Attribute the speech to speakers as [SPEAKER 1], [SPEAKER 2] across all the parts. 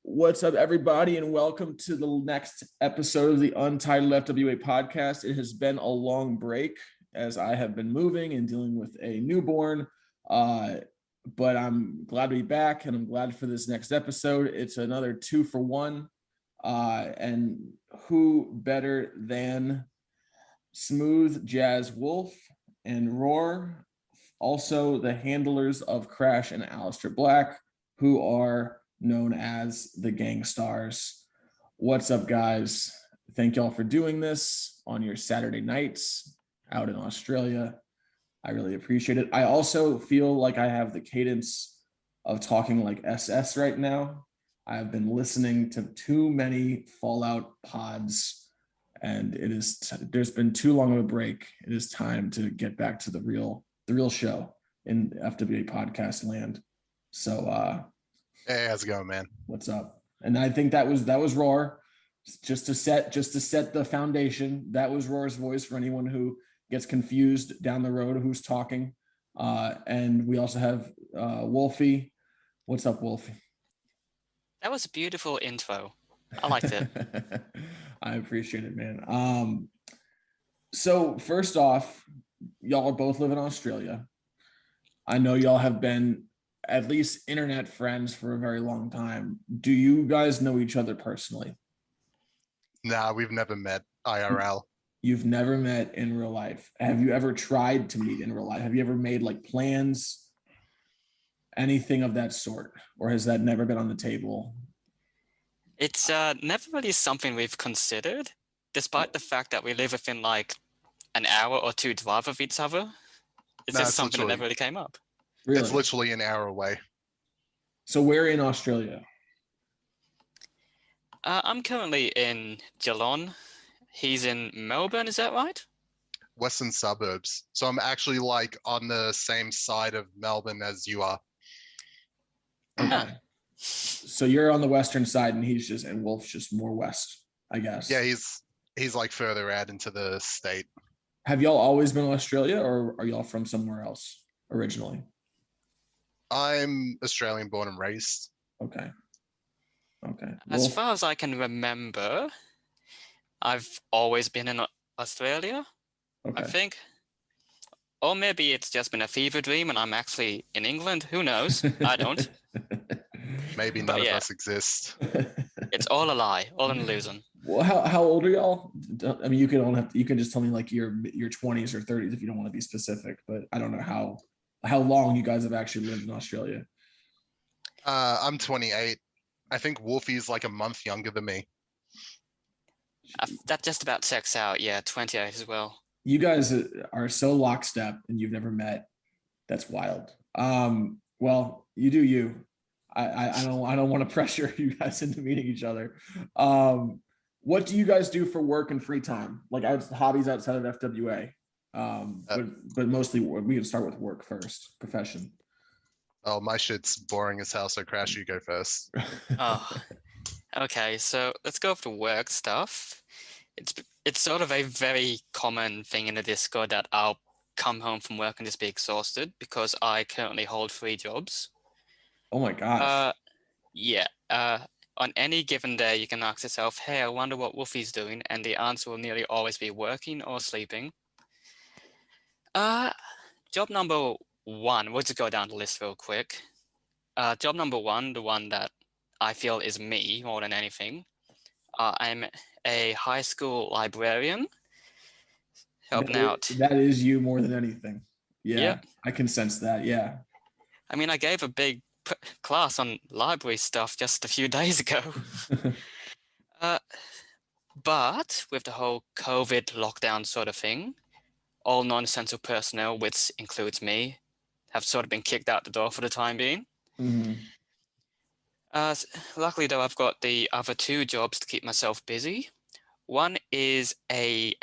[SPEAKER 1] What's up, everybody, and welcome to the next episode of the Untitled FWA Podcast. It has been a long break as I have been moving and dealing with a newborn, but I'm glad to be back, and I'm glad for this next episode. It's another 2-for-1, and who better than Smooth Jazz Wolf and Rawr, also the handlers of Krash and Alyster Black, who are known as the Gang Stars. What's up, guys? Thank y'all for doing this on your Saturday nights out in Australia. I really appreciate it. I also feel like I have the cadence of talking like SS right now. I've been listening to too many Fallout pods, and there's been too long of a break. It is time to get back to the real show in FWA podcast land. So
[SPEAKER 2] hey, how's it going, man?
[SPEAKER 1] What's up? And I think that was Rawr, just to set the foundation. That was Rawr's voice for anyone who gets confused down the road who's talking. And we also have Wolfie. What's up, Wolfie?
[SPEAKER 3] That was a beautiful intro. I liked it.
[SPEAKER 1] I appreciate it, man. So first off, y'all both live in Australia. I know y'all have been at least internet friends for a very long time. Do you guys know each other personally?
[SPEAKER 2] Nah, we've never met IRL.
[SPEAKER 1] You've never met in real life. Have you ever tried to meet in real life? Have you ever made like plans, anything of that sort? Or has that never been on the table?
[SPEAKER 3] It's never really something we've considered, despite the fact that we live within like an hour or two drive of each other. It's just something that never really came up.
[SPEAKER 1] Really?
[SPEAKER 2] It's literally an hour away.
[SPEAKER 1] So where in Australia?
[SPEAKER 3] I'm currently in Geelong. He's in Melbourne, is that right?
[SPEAKER 2] Western suburbs. So I'm actually like on the same side of Melbourne as you are.
[SPEAKER 1] Okay. So you're on the western side, and Wolf's just more west, I guess.
[SPEAKER 2] Yeah, he's like further out into the state.
[SPEAKER 1] Have y'all always been in Australia, or are y'all from somewhere else originally?
[SPEAKER 2] I'm Australian born and raised.
[SPEAKER 1] Okay.
[SPEAKER 3] As far as I can remember, I've always been in Australia, okay. I think. Or maybe it's just been a fever dream and I'm actually in England. Who knows? I don't.
[SPEAKER 2] Maybe none of us exist.
[SPEAKER 3] It's all a lie, all an illusion.
[SPEAKER 1] Well, how old are y'all? I mean, you can just tell me like your 20s or 30s if you don't want to be specific, but I don't know how long you guys have actually lived in Australia.
[SPEAKER 2] I'm 28. I think Wolfie's like a month younger than me.
[SPEAKER 3] That just about checks out. Yeah, 28 as well.
[SPEAKER 1] You guys are so lockstep and you've never met. That's wild. Well, you do you. I don't want to pressure you guys into meeting each other. What do you guys do for work and free time? Like hobbies outside of FWA? But mostly we can start with work first. Profession.
[SPEAKER 2] Oh, my shit's boring as hell. So Krash, you go first.
[SPEAKER 3] Oh, okay. So let's go for work stuff. It's sort of a very common thing in the Discord that I'll come home from work and just be exhausted because I currently hold 3 jobs.
[SPEAKER 1] Oh my gosh.
[SPEAKER 3] Yeah. On any given day, you can ask yourself, "Hey, I wonder what Wolfie's doing," and the answer will nearly always be working or sleeping. Job number 1, we'll just go down the list real quick. Job number 1, the one that I feel is me more than anything. I'm a high school librarian, helping out.
[SPEAKER 1] That is you more than anything. Yeah,
[SPEAKER 3] yep.
[SPEAKER 1] I can sense that. Yeah.
[SPEAKER 3] I mean, I gave a big class on library stuff just a few days ago. But with the whole COVID lockdown sort of thing, all non-essential personnel, which includes me, have sort of been kicked out the door for the time being.
[SPEAKER 1] Mm-hmm.
[SPEAKER 3] Luckily, though, I've got the other 2 jobs to keep myself busy. One is a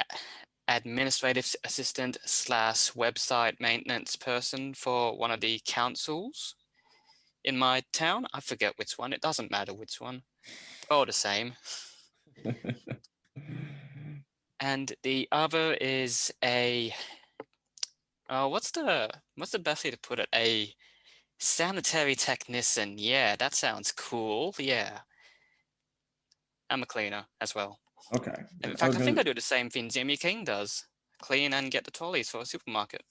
[SPEAKER 3] administrative assistant / website maintenance person for one of the councils in my town. I forget which one. It doesn't matter which one. All the same. And the other is a what's the best way to put it? A sanitary technician. Yeah, that sounds cool. Yeah. I'm a cleaner as well.
[SPEAKER 1] Okay.
[SPEAKER 3] In fact, I think I do the same thing Jimmy King does. Clean and get the trolleys for a supermarket.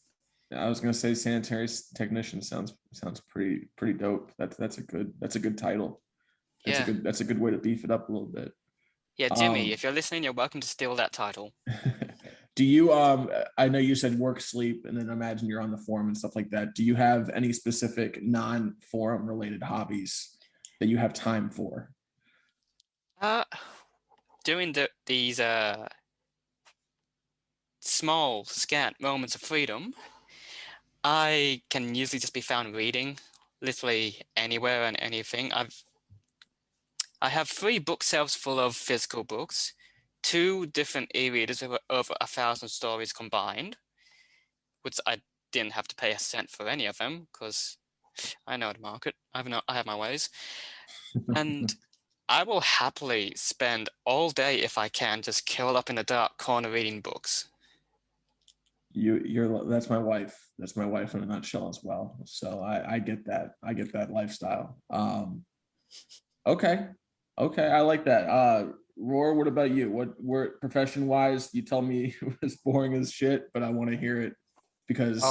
[SPEAKER 1] I was gonna say sanitary technician sounds pretty dope. That's a good title. That's a good way to beef it up a little bit.
[SPEAKER 3] Yeah, Jimmy, if you're listening, you're welcome to steal that title.
[SPEAKER 1] Do you I know you said work, sleep, and then imagine you're on the forum and stuff like that. Do you have any specific non-forum related hobbies that you have time for?
[SPEAKER 3] During these small, scant moments of freedom, I can usually just be found reading literally anywhere and anything. I have 3 bookshelves full of physical books, 2 different e-readers with over 1,000 stories combined, which I didn't have to pay a cent for any of them because I know the market. I have my ways. And I will happily spend all day, if I can, just curled up in a dark corner reading books.
[SPEAKER 1] That's my wife. That's my wife in a nutshell as well. So I get that. I get that lifestyle. Okay. I like that. Rawr, what about you? What profession wise, you tell me it was boring as shit, but I want to hear it because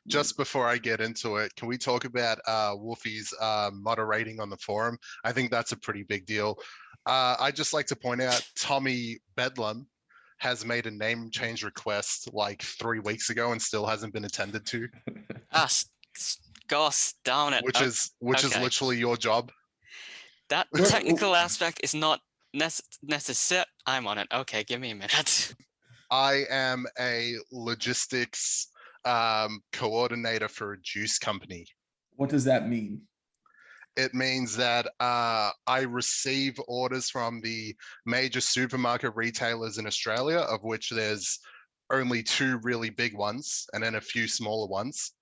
[SPEAKER 2] just before I get into it, can we talk about Wolfie's moderating on the forum? I think that's a pretty big deal. I'd just like to point out Tommy Bedlam has made a name change request like 3 weeks ago and still hasn't been attended to.
[SPEAKER 3] Gosh darn it.
[SPEAKER 2] Which is literally your job.
[SPEAKER 3] That technical aspect is not necessary. I'm on it. Okay, give me a minute.
[SPEAKER 2] I am a logistics coordinator for a juice company.
[SPEAKER 1] What does that mean?
[SPEAKER 2] It means that I receive orders from the major supermarket retailers in Australia, of which there's only 2 really big ones and then a few smaller ones.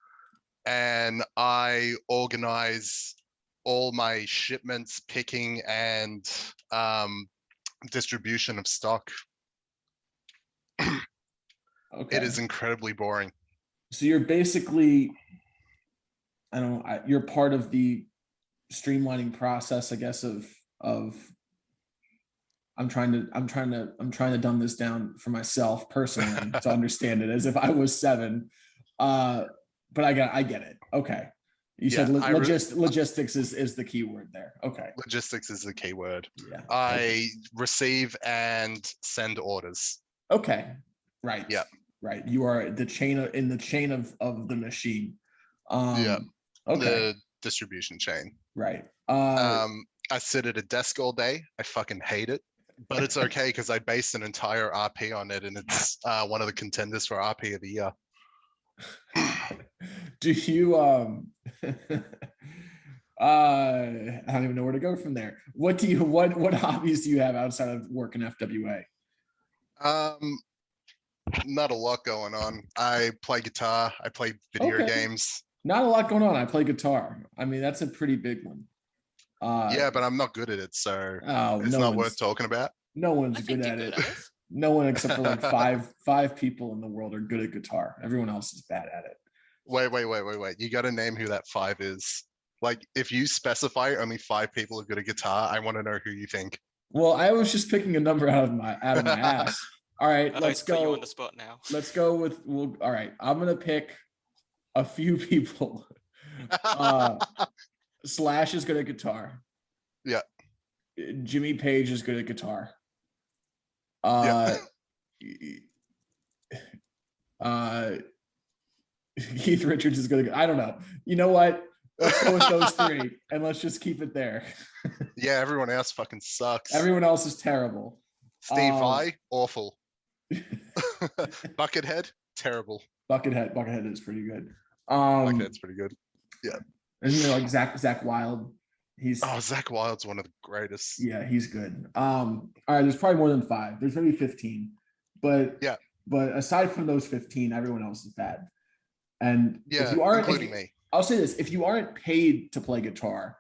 [SPEAKER 2] And I organize all my shipments, picking, and distribution of stock. Okay. It is incredibly boring.
[SPEAKER 1] So you're basically, you're part of the streamlining process, I guess, of I'm trying to dumb this down for myself personally to understand it as if I was 7. But I get it. Okay. You said logistics is the key word there. Okay.
[SPEAKER 2] Logistics is the key word.
[SPEAKER 1] Yeah.
[SPEAKER 2] I receive and send orders.
[SPEAKER 1] Okay. Right.
[SPEAKER 2] Yeah.
[SPEAKER 1] Right. You are in the chain of the machine.
[SPEAKER 2] Yeah.
[SPEAKER 1] Okay.
[SPEAKER 2] The distribution chain.
[SPEAKER 1] Right.
[SPEAKER 2] I sit at a desk all day. I fucking hate it. But it's okay because I based an entire RP on it, and it's one of the contenders for RP of the year.
[SPEAKER 1] Do you I don't even know where to go from there. What hobbies do you have outside of work in FWA?
[SPEAKER 2] Not a lot going on. I play guitar, I play video games.
[SPEAKER 1] Not a lot going on. I play guitar. I mean, that's a pretty big one.
[SPEAKER 2] Yeah, but I'm not good at it, so it's not worth talking about.
[SPEAKER 1] No one's good at it. No one except for like five people in the world are good at guitar. Everyone else is bad at it.
[SPEAKER 2] Wait. You got to name who that 5 is. Like, if you specify only 5 people are good at guitar, I want to know who you think.
[SPEAKER 1] Well, I was just picking a number out of my ass. All right, let's go.
[SPEAKER 3] Put you on the spot now.
[SPEAKER 1] Let's go with. All right, I'm gonna pick a few people. Slash is good at guitar.
[SPEAKER 2] Yeah.
[SPEAKER 1] Jimmy Page is good at guitar. Keith Richards is good at. I don't know. You know what? Let's go with those 3, and let's just keep it there.
[SPEAKER 2] Yeah, everyone else fucking sucks.
[SPEAKER 1] Everyone else is terrible.
[SPEAKER 2] Steve Vai, awful. Buckethead, terrible.
[SPEAKER 1] Buckethead is pretty good.
[SPEAKER 2] Buckethead's pretty good. Yeah.
[SPEAKER 1] And like Zach Wilde.
[SPEAKER 2] Zach Wilde's one of the greatest.
[SPEAKER 1] Yeah, he's good. All right, there's probably more than 5. There's maybe 15. But
[SPEAKER 2] yeah.
[SPEAKER 1] But aside from those 15, everyone else is bad. And
[SPEAKER 2] yeah,
[SPEAKER 1] if you aren't,
[SPEAKER 2] including me.
[SPEAKER 1] I'll say this: if you aren't paid to play guitar,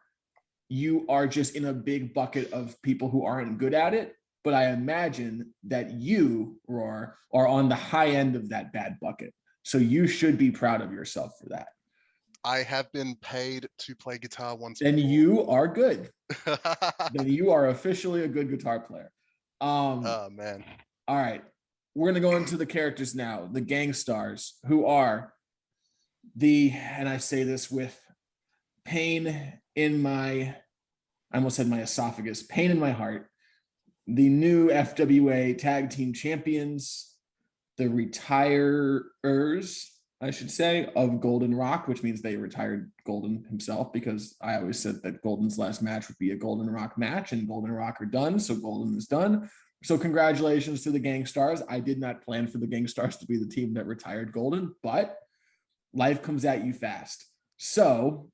[SPEAKER 1] you are just in a big bucket of people who aren't good at it. But I imagine that you, Rawr, are on the high end of that bad bucket. So you should be proud of yourself for that.
[SPEAKER 2] I have been paid to play guitar once
[SPEAKER 1] Then
[SPEAKER 2] before.
[SPEAKER 1] you are good. Then you are officially a good guitar player.
[SPEAKER 2] Oh man.
[SPEAKER 1] All right. We're going to go into the characters now, the gang stars, who are and I say this with pain in my, I almost said my esophagus, pain in my heart, the new FWA tag team champions, the retirers, I should say, of Golden Rock, which means they retired Golden himself, because I always said that Golden's last match would be a Golden Rock match, and Golden Rock are done, so Golden is done. So congratulations to the Gang Stars. I did not plan for the Gang Stars to be the team that retired Golden, but life comes at you fast. So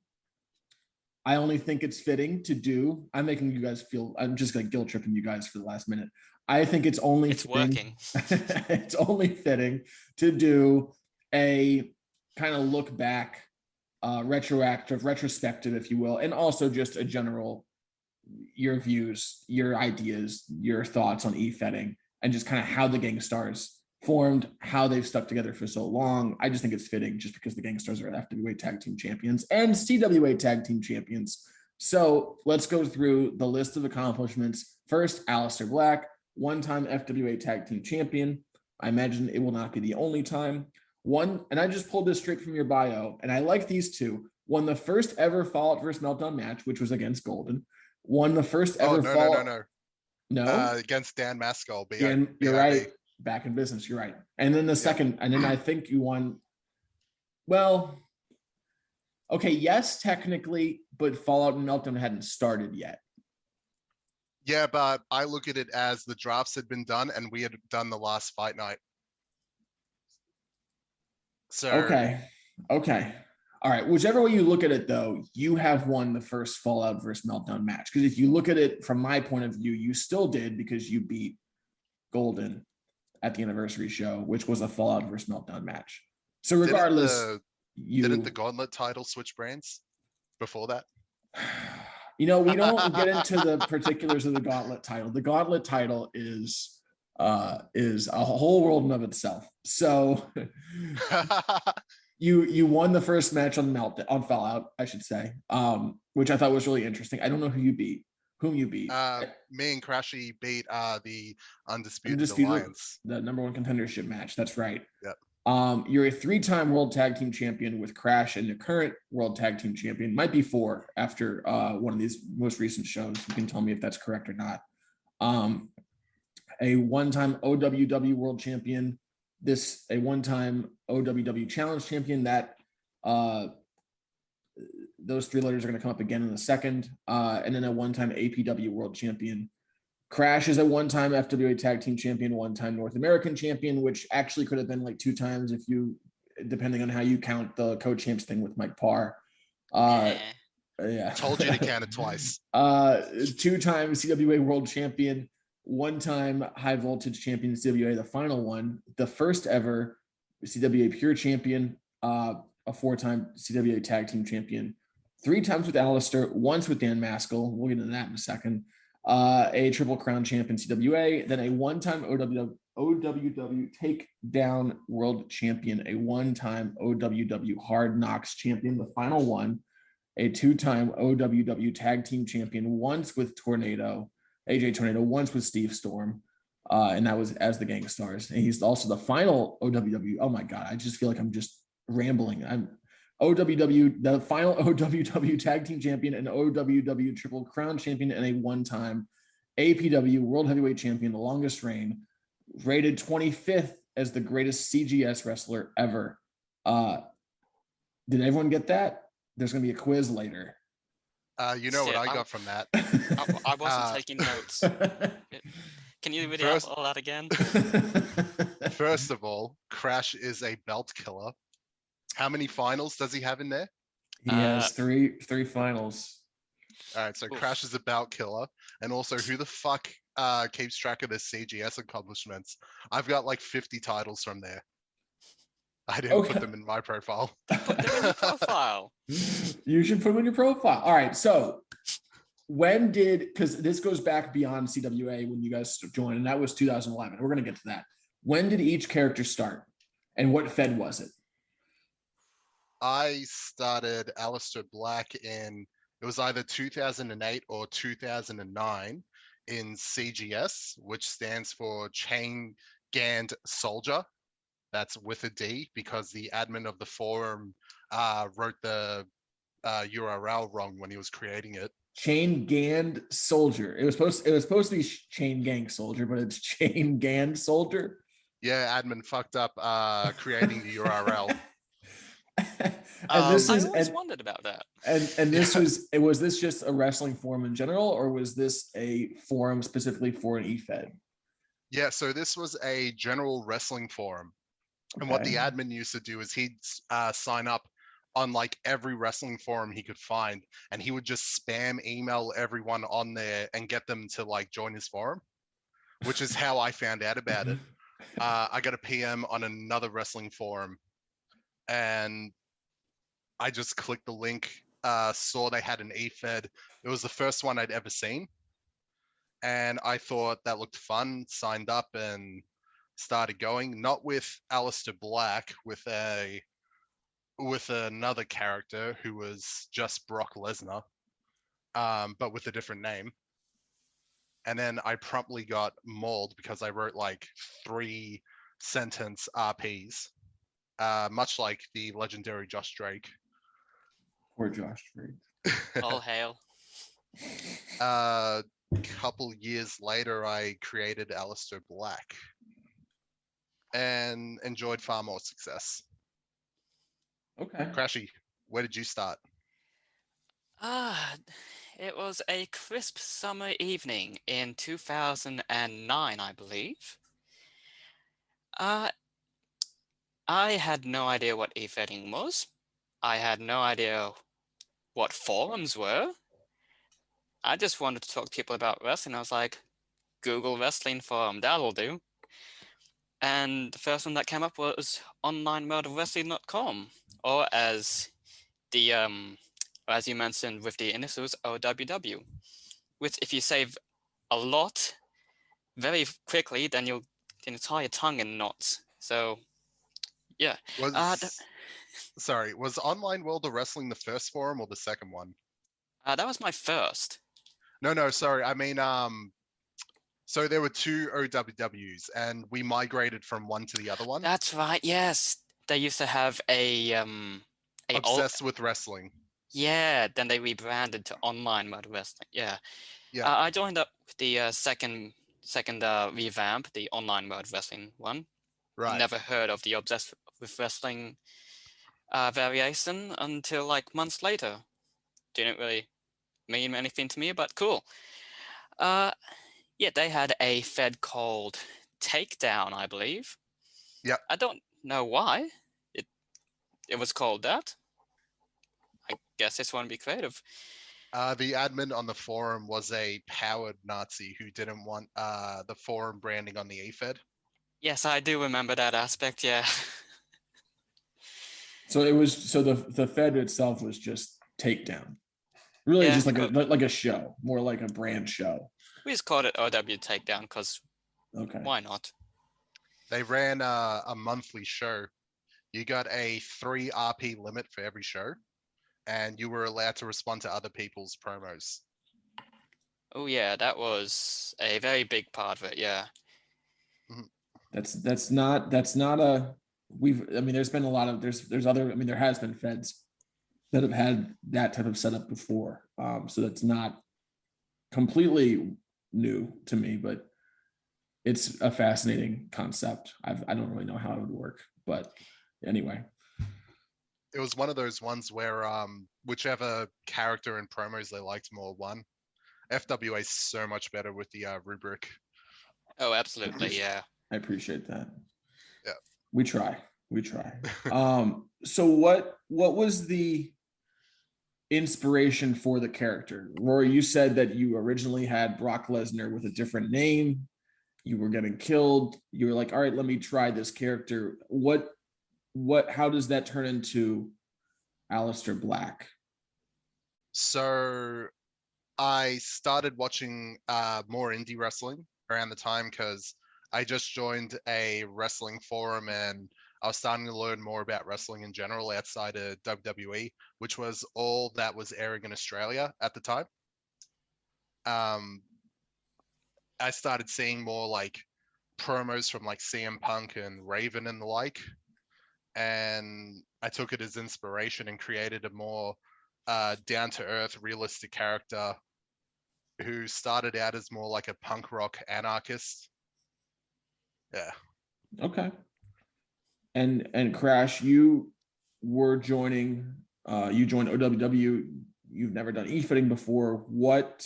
[SPEAKER 1] I only think it's fitting to do, I'm making you guys feel, I'm just like guilt tripping you guys for the last minute. I think it's only
[SPEAKER 3] working.
[SPEAKER 1] It's only fitting to do a kind of look back, retrospective, if you will, and also just a general, your views, your ideas, your thoughts on e-fetting, and just kind of how the Gang Stars formed, how they've stuck together for so long. I just think it's fitting, just because the Gang Stars are FWA tag team champions and CWA tag team champions. So let's go through the list of accomplishments. First, Alyster Black, one-time FWA tag team champion. I imagine it will not be the only time. And I just pulled this straight from your bio, and I like these two. Won the first ever Fallout vs. Meltdown match, which was against Golden. Won the first ever Fallout. No,
[SPEAKER 2] against Dan Maskell.
[SPEAKER 1] Dan, you're right. Back in business, you're right. And then the second, and then I think you won. Well, okay, yes, technically, but Fallout and Meltdown hadn't started yet.
[SPEAKER 2] Yeah, but I look at it as the drafts had been done and we had done the last fight night. So
[SPEAKER 1] okay. All right. Whichever way you look at it, though, you have won the first Fallout versus Meltdown match. Because if you look at it from my point of view, you still did, because you beat Golden at the anniversary show, which was a Fallout versus Meltdown match. So regardless,
[SPEAKER 2] didn't the Gauntlet title switch brands before that?
[SPEAKER 1] We don't get into the particulars of the Gauntlet title. The Gauntlet title is a whole world in of itself. So you won the first match on Fallout, I should say, which I thought was really interesting. I don't know whom you beat.
[SPEAKER 2] Me and Krashy beat the Undisputed Alliance,
[SPEAKER 1] the number one contendership match. That's right.
[SPEAKER 2] Yep.
[SPEAKER 1] You're a 3-time world tag team champion with Krash, and the current world tag team champion. Might be 4 after one of these most recent shows. You can tell me if that's correct or not. A one-time OWW world champion, a one-time OWW challenge champion. That those 3 letters are going to come up again in a second. And then a one-time APW world champion. Krash is a one-time FWA tag team champion, one-time North American champion, which actually could have been like 2 times if you, depending on how you count the co-champs thing with Mike Parr. Yeah.
[SPEAKER 2] Told you to count it twice.
[SPEAKER 1] 2-time CWA world champion, 1-time high voltage champion CWA, the final one, the first ever CWA pure champion, a 4-time CWA tag team champion, 3 times with Alistar, once with Dan Maskell. We'll get into that in a second. A triple crown champion CWA, then a 1-time OWW takedown world champion, a 1-time OWW hard knocks champion, the final one, a 2-time OWW tag team champion, once with AJ Tornado, once with Steve Storm, and that was as the Gang Stars. And he's also the final OWW. Oh my God, I just feel like I'm just rambling. the final OWW tag team champion, and OWW triple crown champion, and a 1-time APW world heavyweight champion, the longest reign, rated 25th as the greatest CGS wrestler ever. Did everyone get that? There's going to be a quiz later.
[SPEAKER 2] What I got from that.
[SPEAKER 3] I wasn't taking notes. Can you read out all that again?
[SPEAKER 2] First of all, Krash is a belt killer. How many finals does he have in there?
[SPEAKER 1] He has three finals.
[SPEAKER 2] All right, so Krash is a belt killer. And also, who the fuck keeps track of the CGS accomplishments? I've got like 50 titles from there. I didn't put them in my profile.
[SPEAKER 3] Put them in your profile.
[SPEAKER 1] You should put them in your profile. All right, so because this goes back beyond CWA when you guys joined, and that was 2011. We're going to get to that. When did each character start, and what Fed was it?
[SPEAKER 2] I started Alyster Black it was either 2008 or 2009 in CGS, which stands for Chain Gand Soldier. That's with a D because the admin of the forum wrote the URL wrong when he was creating it.
[SPEAKER 1] Chain Gand Soldier. It was supposed to be Chain Gang Soldier, but it's Chain Gand Soldier.
[SPEAKER 2] Yeah, admin fucked up creating the URL.
[SPEAKER 1] And this
[SPEAKER 3] I
[SPEAKER 1] is
[SPEAKER 3] always wondered about that.
[SPEAKER 1] and this was this just a wrestling forum in general, or was this a forum specifically for an EFED?
[SPEAKER 2] Yeah, so this was a general wrestling forum. And what the admin used to do is he'd sign up on like every wrestling forum he could find, and he would just spam email everyone on there and get them to like join his forum, which is how I found out about it. I got a PM on another wrestling forum, and I just clicked the link, saw they had an EFED. It was the first one I'd ever seen. And I thought that looked fun, signed up and started going, not with Alyster Black, with another character who was just Brock Lesnar, but with a different name. And then I promptly got mauled because I wrote like 3-sentence RPs, much like the legendary Josh Drake.
[SPEAKER 1] Poor Josh Drake.
[SPEAKER 3] All hail.
[SPEAKER 2] Couple years later, I created Alyster Black and enjoyed far more success.
[SPEAKER 1] Okay.
[SPEAKER 2] Krashy, where did you start?
[SPEAKER 3] It was a crisp summer evening in 2009, I believe. I had no idea what e-fetting was. I had no idea what forums were. I just wanted to talk to people about wrestling. I was like, Google wrestling forum, that'll do. And the first one that came up was onlineworldofwrestling.com, or as you mentioned with the initials, OWW, which if you save a lot very quickly, then you'll tie your tongue in knots. So, yeah.
[SPEAKER 2] Was Online World of Wrestling the first forum or the second one?
[SPEAKER 3] That was my first.
[SPEAKER 2] No, sorry. I mean, so there were 2 OWWs, and we migrated from one to the other one.
[SPEAKER 3] That's right. Yes, they used to have a
[SPEAKER 2] Obsessed with Wrestling.
[SPEAKER 3] Yeah, then they rebranded to Online World of Wrestling. Yeah. I joined up with the second revamp, the Online World of Wrestling one.
[SPEAKER 2] Right.
[SPEAKER 3] Never heard of the Obsessed with Wrestling variation until like months later. Didn't really mean anything to me, but cool. Yeah, they had a fed called Takedown, I believe.
[SPEAKER 2] Yeah.
[SPEAKER 3] I don't know why it was called that. I guess this one would be creative.
[SPEAKER 2] The admin on the forum was a powered Nazi who didn't want the forum branding on the EFED.
[SPEAKER 3] Yes, I do remember that aspect, yeah.
[SPEAKER 1] So the Fed itself was just Takedown. Really, just like a show, more like a brand show.
[SPEAKER 3] We just called it OW Takedown because why not?
[SPEAKER 2] They ran a monthly show. You got a 3 RP limit for every show, and you were allowed to respond to other people's promos.
[SPEAKER 3] Oh yeah, that was a very big part of it. Yeah.
[SPEAKER 1] That's not a. There's been a lot of there's other. There has been feds that have had that type of setup before. So that's not completely new to me, but it's a fascinating concept. I don't really know how it would work, but anyway.
[SPEAKER 2] It was one of those ones where whichever character and promos they liked more won. FWA is so much better with the rubric.
[SPEAKER 3] Oh, absolutely, yeah.
[SPEAKER 1] I appreciate that.
[SPEAKER 2] Yeah.
[SPEAKER 1] We try. So what was the inspiration for the character? Rory, you said that you originally had Brock Lesnar with a different name. You were getting killed. You were like, all right, let me try this character. How does that turn into Alyster Black?
[SPEAKER 2] So I started watching more indie wrestling around the time because I just joined a wrestling forum and I was starting to learn more about wrestling in general outside of WWE, which was all that was airing in Australia at the time. I started seeing more like promos from like CM Punk and Raven and the like, and I took it as inspiration and created a more down-to-earth, realistic character who started out as more like a punk rock anarchist. Yeah.
[SPEAKER 1] Okay. And Krash, you were joining. You joined OWW. You've never done e-fitting before. What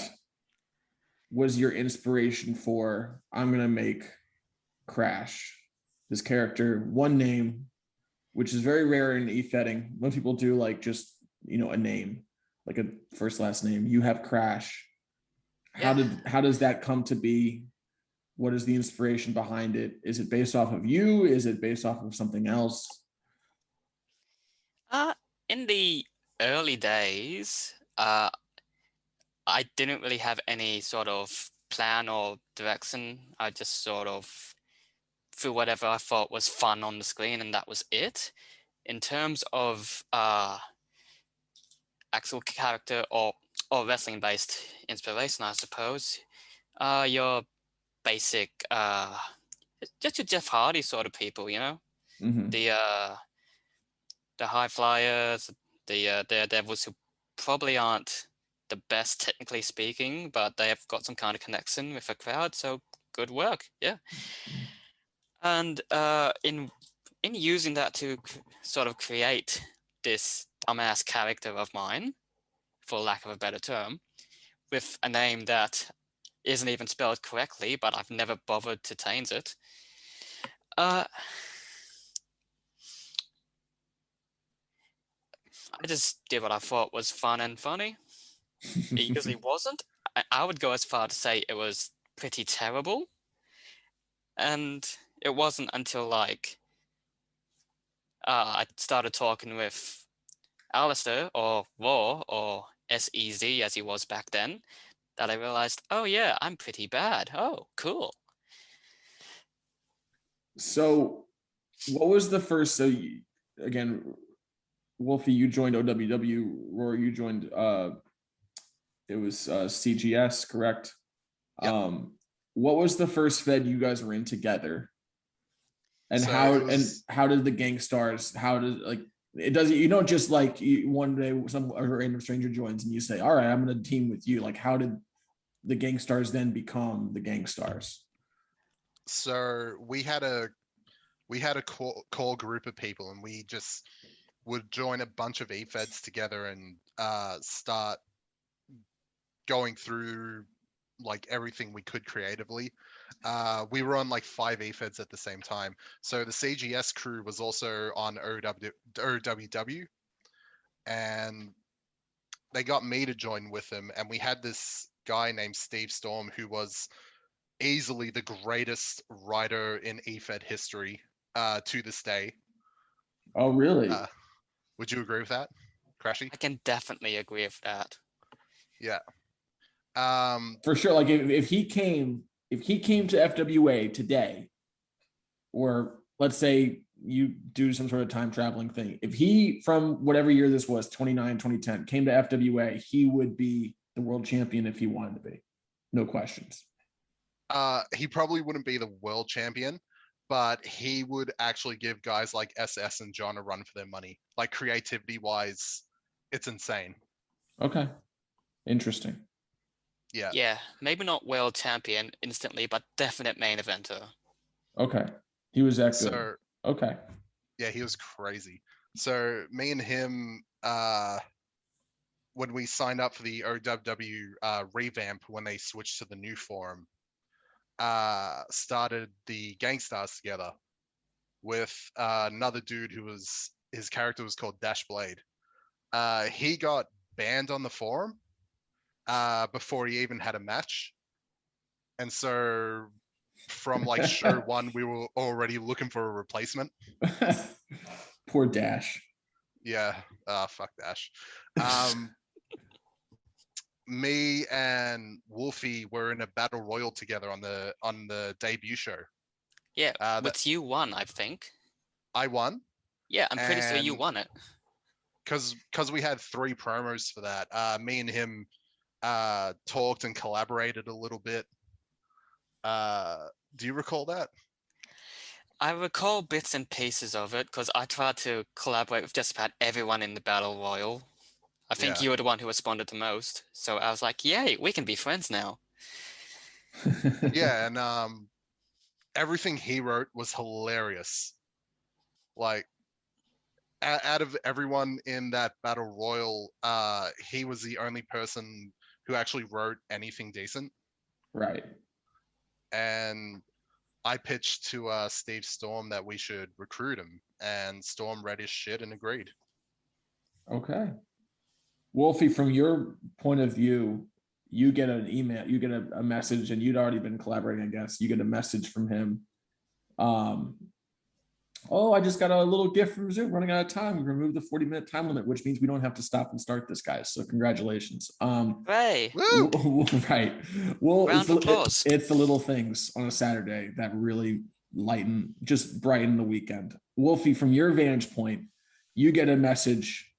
[SPEAKER 1] was your inspiration for? I'm gonna make Krash, this character, one name, which is very rare in e-fitting. Most people do like just a name, like a first last name. You have Krash. How does that come to be? What is the inspiration behind it? Is it based off of you? Is it based off of something else?
[SPEAKER 3] In the early days, I didn't really have any sort of plan or direction. I just sort of threw whatever I thought was fun on the screen, and that was it. In terms of actual character or wrestling-based inspiration, I suppose, your basic, just your Jeff Hardy sort of people,
[SPEAKER 1] Mm-hmm.
[SPEAKER 3] The high flyers, the daredevils who probably aren't the best technically speaking, but they have got some kind of connection with a crowd. So good work, yeah. And in using that to sort of create this dumbass character of mine, for lack of a better term, with a name that isn't even spelled correctly, but I've never bothered to change it. I just did what I thought was fun and funny. It usually wasn't. I would go as far to say it was pretty terrible. And it wasn't until like I started talking with Alistair or Rawr or SEZ as he was back then that I realized, oh yeah, I'm pretty bad. Oh, cool.
[SPEAKER 1] So what was the first, again, Wolfie, you joined OWW, Rory, you joined it was CGS, correct?
[SPEAKER 2] Yep.
[SPEAKER 1] What was the first Fed you guys were in together? And
[SPEAKER 2] So
[SPEAKER 1] how did the Gangstars, how did, like, it doesn't, you don't just like one day some random stranger joins and you say, all right, I'm gonna team with you. Like, how did the Gangstars then become the Gangstars?
[SPEAKER 2] So we had a core group of people, and we just would join a bunch of e-feds together and start going through like everything we could creatively. We were on like 5 e-feds at the same time. So the CGS crew was also on OWW, and they got me to join with them. And we had this guy named Steve Storm, who was easily the greatest writer in e-fed history to this day.
[SPEAKER 1] Oh, really?
[SPEAKER 2] Would you agree with that, Crashy?
[SPEAKER 3] I can definitely agree with that.
[SPEAKER 2] Yeah.
[SPEAKER 1] For sure. Like if he came to FWA today, or let's say you do some sort of time traveling thing, if he, from whatever year this was, 29, 2010, came to FWA, he would be the world champion if he wanted to be. No questions.
[SPEAKER 2] He probably wouldn't be the world champion, but he would actually give guys like SS and John a run for their money. Like creativity wise, it's insane.
[SPEAKER 1] Okay. Interesting.
[SPEAKER 2] Yeah.
[SPEAKER 3] Yeah, maybe not world champion instantly, but definite main eventer.
[SPEAKER 1] Okay. He was that good.
[SPEAKER 2] So,
[SPEAKER 1] okay.
[SPEAKER 2] Yeah, he was crazy. So me and him, when we signed up for the OWW revamp, when they switched to the new forum, started the Gangstars together with another dude who was, his character was called Dash Blade. He got banned on the forum before he even had a match. And so from like show 1, we were already looking for a replacement.
[SPEAKER 1] Poor Dash.
[SPEAKER 2] Yeah. Fuck Dash. Me and Wolfie were in a battle royal together on the debut show.
[SPEAKER 3] Yeah, with you one, I think.
[SPEAKER 2] I won.
[SPEAKER 3] Yeah, I'm pretty sure you
[SPEAKER 2] And
[SPEAKER 3] won it.
[SPEAKER 2] Because we had 3 promos for that. Me and him talked and collaborated a little bit. Do you recall that?
[SPEAKER 3] I recall bits and pieces of it because I tried to collaborate with just about everyone in the Battle Royal. I think
[SPEAKER 2] Yeah.
[SPEAKER 3] you were the one who responded the most. So I was like, yay, we can be friends now.
[SPEAKER 2] Yeah, and everything he wrote was hilarious. Like, out of everyone in that battle royal, he was the only person who actually wrote anything decent.
[SPEAKER 1] Right.
[SPEAKER 2] And I pitched to Steve Storm that we should recruit him, and Storm read his shit and agreed.
[SPEAKER 1] Okay. Wolfie, from your point of view, you get an email, you get a message, and you'd already been collaborating, I guess. You get a message from him. Oh, I just got a little gift from Zoom, running out of time. We removed the 40-minute time limit, which means we don't have to stop and start this, guys. So congratulations.
[SPEAKER 3] Hooray!
[SPEAKER 1] Right. Well,
[SPEAKER 3] Round of applause.
[SPEAKER 1] it's the little things on a Saturday that really just brighten the weekend. Wolfie, from your vantage point, you get a message.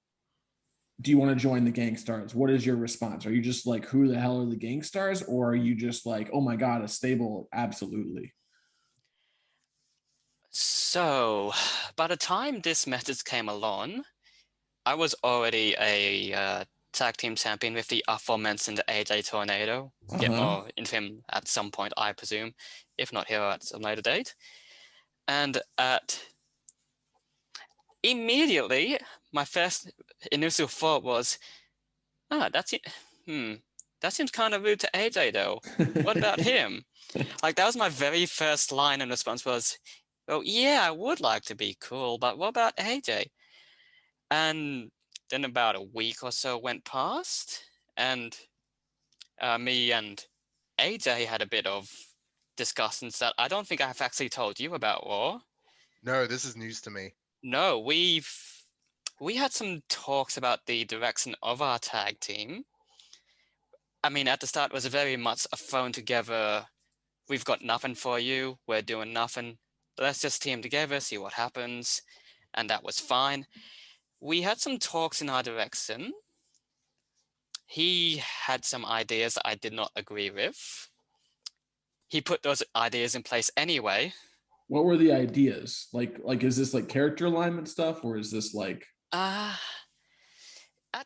[SPEAKER 1] Do you want to join the Gangstars? What is your response? Are you just like, who the hell are the Gangstars? Or are you just like, oh my God, a stable? Absolutely.
[SPEAKER 3] So, by the time this message came along, I was already a tag team champion with the aforementioned AJ Tornado. Get more into him at some point, I presume, if not here at some later date. And immediately, my first initial thought was, that's it. That seems kind of rude to AJ though. What about him? Like, that was my very first line in response was, well, yeah, I would like to be cool, but what about AJ? And then about a week or so went past, and me and AJ had a bit of discussions that I don't think I've actually told you about, Rawr.
[SPEAKER 2] No, this is news to me.
[SPEAKER 3] No, we had some talks about the direction of our tag team. I mean, at the start, it was very much a thrown together, we've got nothing for you, we're doing nothing, let's just team together, see what happens, and that was fine. We had some talks in our direction. He had some ideas that I did not agree with. He put those ideas in place anyway.
[SPEAKER 1] What were the ideas? Like, is this like character alignment stuff, or is this like?
[SPEAKER 3] At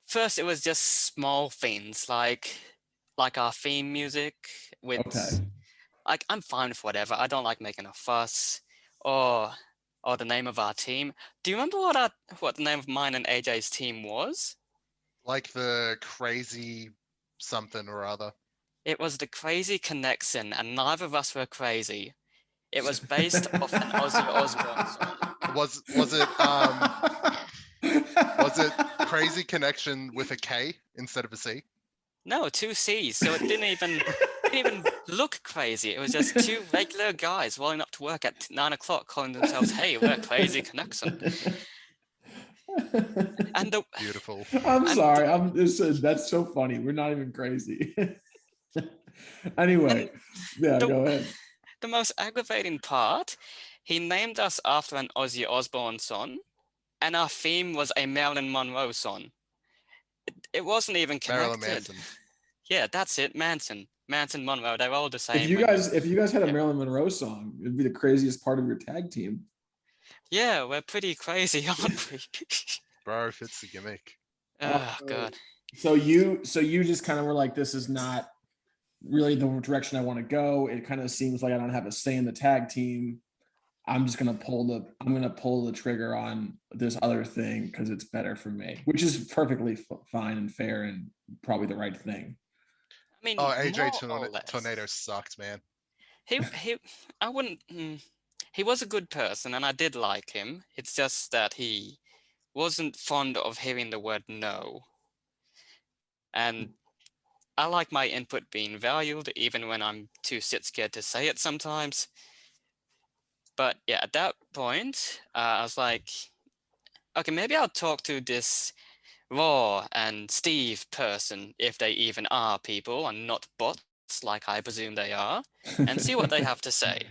[SPEAKER 3] first, it was just small things like our theme music. With like, I'm fine with whatever. I don't like making a fuss, or the name of our team. Do you remember what the name of mine and AJ's team was?
[SPEAKER 2] Like the crazy something or other.
[SPEAKER 3] It was the Crazy Connection, and neither of us were crazy. It was based off an Ozzy Osbourne song.
[SPEAKER 2] Was it Crazy Connection with a K instead of a C?
[SPEAKER 3] No, 2 C's. So it didn't even look crazy. It was just 2 regular guys rolling up to work at 9 o'clock, calling themselves, "Hey, we're Crazy Connection." And
[SPEAKER 2] beautiful.
[SPEAKER 1] I'm sorry. That's so funny. We're not even crazy. Anyway, go ahead.
[SPEAKER 3] The most aggravating part, he named us after an Ozzy Osbourne song, and our theme was a Marilyn Monroe song. It wasn't even connected.
[SPEAKER 2] Marilyn Manson.
[SPEAKER 3] Yeah, that's it. Manson, Monroe. They're all the same.
[SPEAKER 1] If you guys had a Marilyn Monroe song, it'd be the craziest part of your tag team.
[SPEAKER 3] Yeah, we're pretty crazy, aren't we?
[SPEAKER 2] Bro, fits the gimmick.
[SPEAKER 3] Oh God.
[SPEAKER 1] So you just kind of were like, this is not really the direction I want to go. It kind of seems like I don't have a say in the tag team. I'm gonna pull the trigger on this other thing because it's better for me, which is perfectly fine and fair and probably the right thing.
[SPEAKER 3] I mean,
[SPEAKER 2] AJ Tornado sucked, man.
[SPEAKER 3] He was a good person and I did like him. It's just that he wasn't fond of hearing the word no. And I like my input being valued, even when I'm too scared to say it sometimes. But yeah, at that point, I was like, okay, maybe I'll talk to this Rawr and Steve person, if they even are people and not bots like I presume they are, and see what they have to say.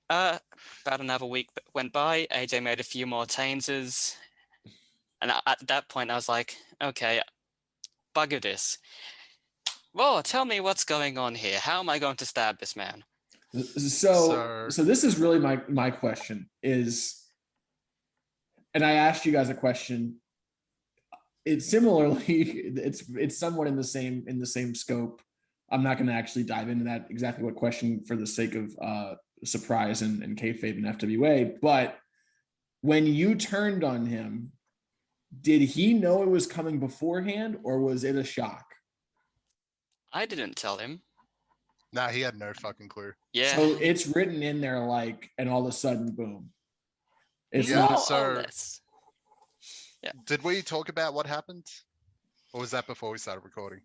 [SPEAKER 3] About another week went by. AJ made a few more changes, and at that point, I was like, "Okay, bugger this. Well, tell me what's going on here. How am I going to stab this man?"
[SPEAKER 1] So this is really my question is, and I asked you guys a question. It's similarly, it's somewhat in the same scope. I'm not going to actually dive into that exactly what question for the sake of surprise and kayfabe and FWA. But when you turned on him, did he know it was coming beforehand, or was it a shock?
[SPEAKER 3] I didn't tell him.
[SPEAKER 2] Nah, he had no fucking clue.
[SPEAKER 3] Yeah.
[SPEAKER 1] So it's written in there like, and all of a sudden, boom. It's
[SPEAKER 2] Yeah,
[SPEAKER 1] not.
[SPEAKER 2] so
[SPEAKER 3] Yeah.
[SPEAKER 2] Did we talk about what happened? Or was that before we started recording?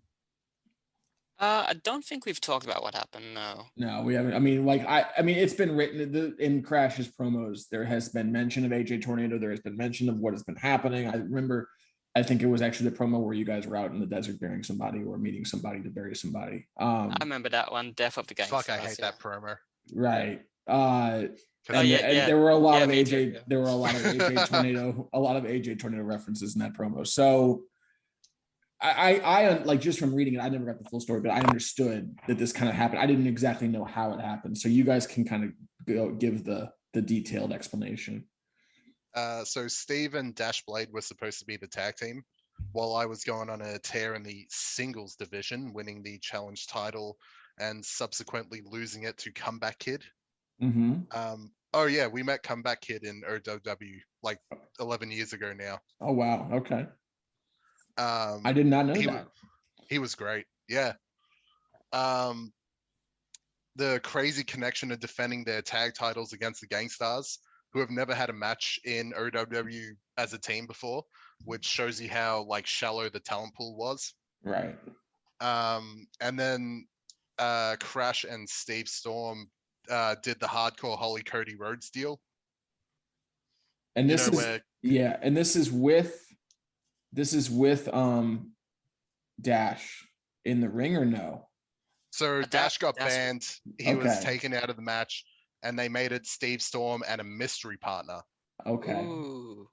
[SPEAKER 3] I don't think we've talked about what happened.
[SPEAKER 1] No, we haven't. I mean, like I mean, it's been written in Krash's promos. There has been mention of AJ Tornado. There has been mention of what has been happening. I remember, I think it was actually the promo where you guys were out in the desert burying somebody or meeting somebody to bury somebody.
[SPEAKER 3] I remember that one. Death of the Gangsters.
[SPEAKER 2] Fuck, I hate that promo.
[SPEAKER 1] Right.
[SPEAKER 3] There
[SPEAKER 1] were a lot of AJ.
[SPEAKER 3] yeah.
[SPEAKER 1] There were a lot of AJ Tornado. A lot of AJ Tornado references in that promo. So I like, just from reading it, I never got the full story, but I understood that this kind of happened. I didn't exactly know how it happened. So you guys can kind of give the detailed explanation.
[SPEAKER 2] So Steve and Dash Blade were supposed to be the tag team, while I was going on a tear in the singles division, winning the challenge title and subsequently losing it to Comeback Kid.
[SPEAKER 1] Mm-hmm.
[SPEAKER 2] Oh yeah, we met Comeback Kid in OWW like 11 years ago now.
[SPEAKER 1] Oh wow, okay. I did not know that.
[SPEAKER 2] He was great. Yeah. The crazy connection of defending their tag titles against the Gangstars, who have never had a match in OWW as a team before, which shows you how like shallow the talent pool was.
[SPEAKER 1] Right.
[SPEAKER 2] And then Krash and Steve Storm did the hardcore Holly Cody Rhodes deal.
[SPEAKER 1] And this is with Dash in the ring, or no?
[SPEAKER 2] So Dash got banned. He was taken out of the match, and they made it Steve Storm and a mystery partner.
[SPEAKER 1] Okay.
[SPEAKER 3] Ooh,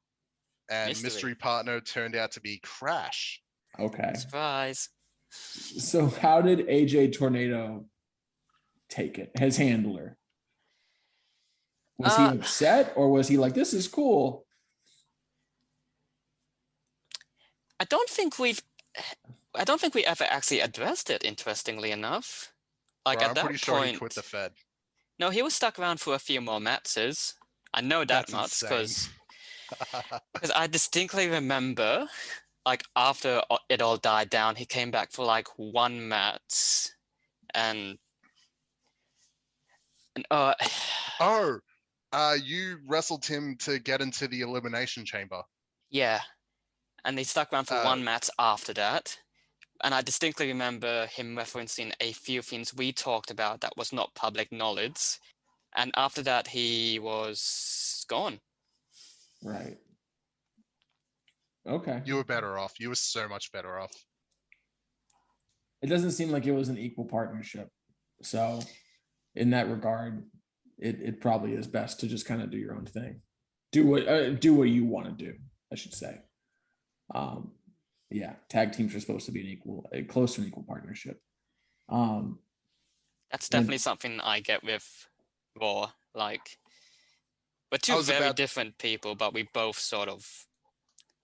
[SPEAKER 2] and mystery partner turned out to be Krash.
[SPEAKER 1] Okay.
[SPEAKER 3] Surprise.
[SPEAKER 1] So how did AJ Tornado take it? His handler. Was he upset, or was he like, this is cool?
[SPEAKER 3] I don't think we ever actually addressed it, interestingly enough. Like,
[SPEAKER 2] Bro, I'm pretty sure he quit the Fed.
[SPEAKER 3] No, he was stuck around for a few more matches. I know that much because I distinctly remember, like, after it all died down, he came back for like one match, and
[SPEAKER 2] you wrestled him to get into the Elimination Chamber.
[SPEAKER 3] Yeah, and he stuck around for one match after that. And I distinctly remember him referencing a few things we talked about that was not public knowledge. And after that, he was gone.
[SPEAKER 1] Right. Okay.
[SPEAKER 2] You were better off. You were so much better off.
[SPEAKER 1] It doesn't seem like it was an equal partnership. So in that regard, it probably is best to just kind of do your own thing. Do what you want to do, I should say. Yeah, tag teams are supposed to be a close to an equal partnership.
[SPEAKER 3] That's definitely something I get with Rawr. Like, we're two very different people, but we both sort of.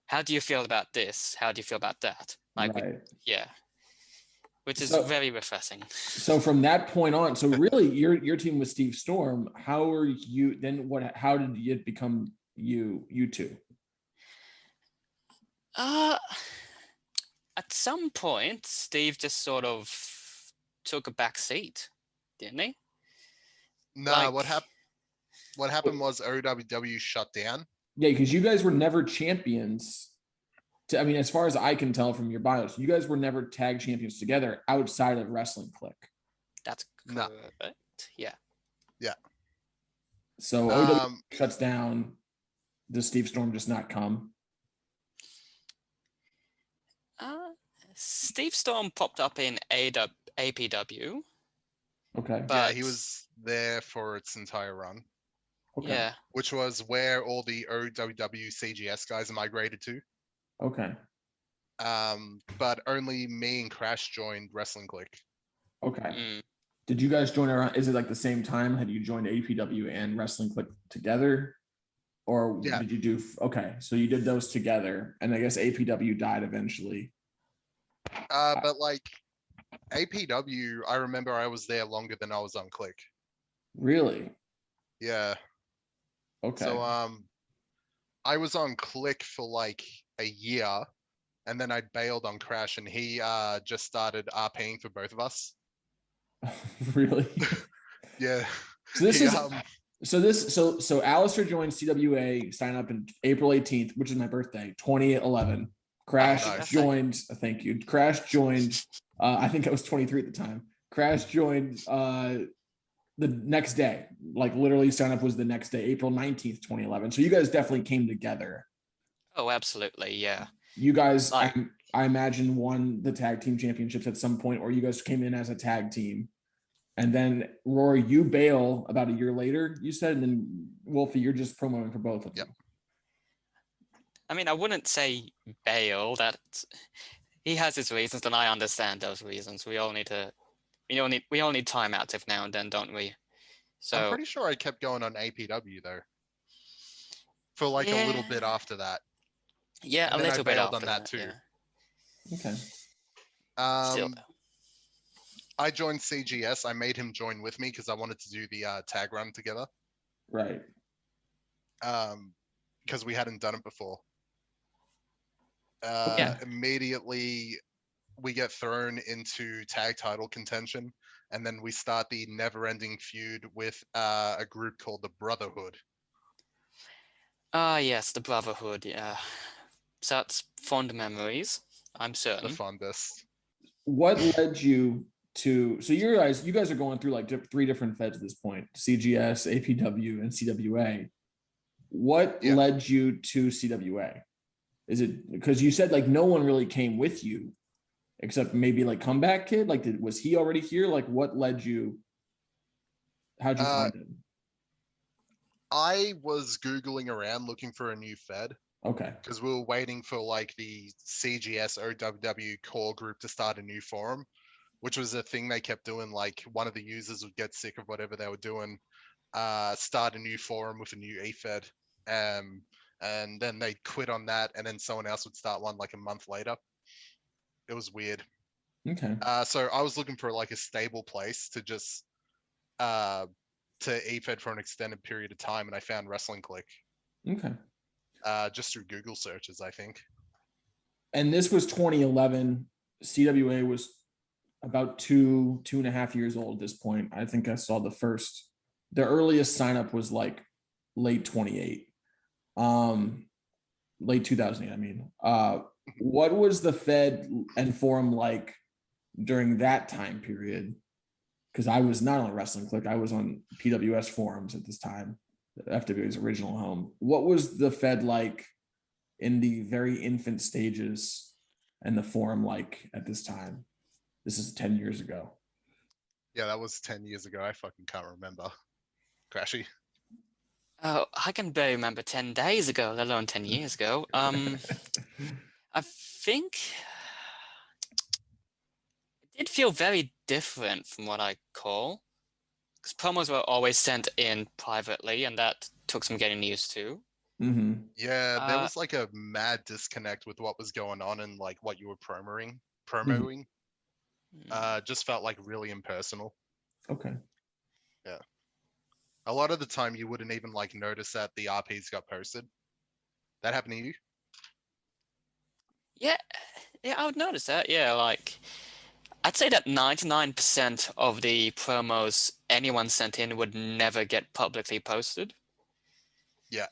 [SPEAKER 3] How do you feel about this? How do you feel about that? Like,
[SPEAKER 1] right.
[SPEAKER 3] Which is very refreshing.
[SPEAKER 1] So from that point on, so really, your team was Steve Storm. How are you then? How did it become you two?
[SPEAKER 3] At some point, Steve just sort of took a back seat, didn't he?
[SPEAKER 2] Nah, what happened was OWW shut down.
[SPEAKER 1] Yeah, because you guys were never champions. I mean, as far as I can tell from your bios, you guys were never tag champions together outside of Wrestling Click.
[SPEAKER 3] That's correct. No. Yeah.
[SPEAKER 2] Yeah.
[SPEAKER 1] So OWW shuts down. Does Steve Storm just not come?
[SPEAKER 3] Steve Storm popped up in APW.
[SPEAKER 1] Okay.
[SPEAKER 2] But yeah, he was there for its entire run.
[SPEAKER 1] Okay.
[SPEAKER 3] Yeah.
[SPEAKER 2] which was where all the OWW CGS guys are migrated to.
[SPEAKER 1] Okay.
[SPEAKER 2] But only me and Krash joined Wrestling Click.
[SPEAKER 1] Okay.
[SPEAKER 3] Mm.
[SPEAKER 1] Did you guys join around? Is it like the same time? Had you joined APW and Wrestling Click together? Or
[SPEAKER 2] Yeah.
[SPEAKER 1] did you do? Okay. So you did those together. And I guess APW died eventually.
[SPEAKER 2] But like APW, I remember I was there longer than I was on Click.
[SPEAKER 1] Really?
[SPEAKER 2] Yeah.
[SPEAKER 1] Okay.
[SPEAKER 2] So I was on Click for like a year, and then I bailed on Krash, and he just started RPing for both of us.
[SPEAKER 1] Really?
[SPEAKER 2] Yeah.
[SPEAKER 1] So this
[SPEAKER 2] He,
[SPEAKER 1] is so Alyster joined CWA, signed up in April 18th, which is my birthday, 2011. Krash
[SPEAKER 2] nice.
[SPEAKER 1] joined, thank you. Krash joined, I think I was 23 at the time. Krash joined the next day, like literally sign up was the next day, April 19th, 2011. So you guys definitely came together.
[SPEAKER 3] Oh, absolutely. Yeah.
[SPEAKER 1] You guys,
[SPEAKER 3] Like-
[SPEAKER 1] I imagine, won the tag team championships at some point, or you guys came in as a tag team. And then Rawr, you bail about a year later, you said, and then Wolfie, you're just promoting for both of them.
[SPEAKER 2] Yep.
[SPEAKER 3] I mean, I wouldn't say bail. That he has his reasons, and I understand those reasons. We all need time out every now and then, don't we? So
[SPEAKER 2] I'm pretty sure I kept going on APW though. For like a little bit after that.
[SPEAKER 3] Yeah,
[SPEAKER 2] And
[SPEAKER 3] a
[SPEAKER 2] then I
[SPEAKER 3] little bit
[SPEAKER 2] bailed
[SPEAKER 3] after
[SPEAKER 2] on that too.
[SPEAKER 3] Yeah.
[SPEAKER 1] Okay.
[SPEAKER 3] Still,
[SPEAKER 2] I joined CGS. I made him join with me because I wanted to do the tag run together.
[SPEAKER 1] Right.
[SPEAKER 2] Because we hadn't done it before.
[SPEAKER 3] Yeah.
[SPEAKER 2] Immediately, we get thrown into tag title contention, and then we start the never-ending feud with a group called the Brotherhood.
[SPEAKER 3] Yes, the Brotherhood. Yeah, so it's fond memories. I'm certain.
[SPEAKER 2] The fondest.
[SPEAKER 1] What led you to? So you guys are going through like three different feds at this point: CGS, APW, and CWA. What led you to CWA? Is it because you said like no one really came with you, except maybe like Comeback Kid? Like, was he already here? Like, what led you? How'd you find him?
[SPEAKER 2] I was Googling around looking for a new fed.
[SPEAKER 1] Okay.
[SPEAKER 2] Because we were waiting for like the CGS OWW core group to start a new forum, which was a thing they kept doing. Like one of the users would get sick of whatever they were doing, start a new forum with a new eFed, and then they'd quit on that, and then someone else would start one like a month later. It was weird.
[SPEAKER 1] Okay.
[SPEAKER 2] So I was looking for like a stable place to just to eFed for an extended period of time, and I found Wrestling Click.
[SPEAKER 1] Okay.
[SPEAKER 2] Just through Google searches, I think.
[SPEAKER 1] And this was 2011. CWA was about 2.5 years old at this point. I think I saw the earliest sign up was like late 28. Late 2008, I mean. What was the Fed and forum like during that time period? Because I was not on Wrestling Click, I was on PWS forums at this time, FWA's original home. What was the Fed like in the very infant stages and the forum like at this time? This is 10 years ago.
[SPEAKER 2] Yeah, that was 10 years ago. I fucking can't remember. Crashy.
[SPEAKER 3] Oh, I can barely remember 10 days ago, let alone 10 years ago. I think it did feel very different from what I call. Because promos were always sent in privately, and that took some getting used to.
[SPEAKER 1] Mm-hmm.
[SPEAKER 2] Yeah, there was like a mad disconnect with what was going on and like what you were promoting. Just felt like really impersonal.
[SPEAKER 1] Okay.
[SPEAKER 2] Yeah. A lot of the time you wouldn't even like notice that the RPs got posted. That happened to you?
[SPEAKER 3] Yeah, I would notice that. Yeah, like I'd say that 99% of the promos anyone sent in would never get publicly posted.
[SPEAKER 2] Yeah.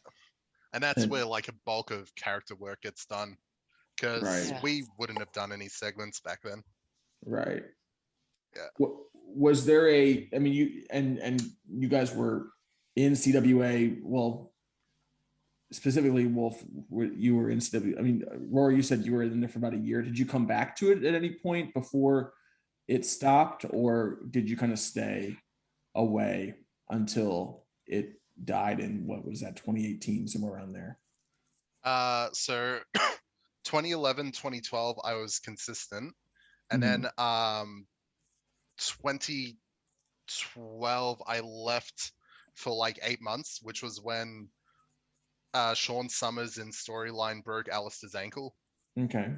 [SPEAKER 2] And that's where like a bulk of character work gets done. Because we wouldn't have done any segments back then.
[SPEAKER 1] Right.
[SPEAKER 2] Yeah.
[SPEAKER 1] Was there I mean, you guys were in CWA, well, specifically Wolf, you were in CWA. I mean, Rawr, you said you were in there for about a year. Did you come back to it at any point before it stopped, or did you kind of stay away until it died in, what was that, 2018, somewhere around there?
[SPEAKER 2] So 2011, 2012, I was consistent. And
[SPEAKER 1] Mhm.
[SPEAKER 2] then 2012, I left for like 8 months, which was when Sean Summers in storyline broke Alistair's ankle.
[SPEAKER 1] Okay.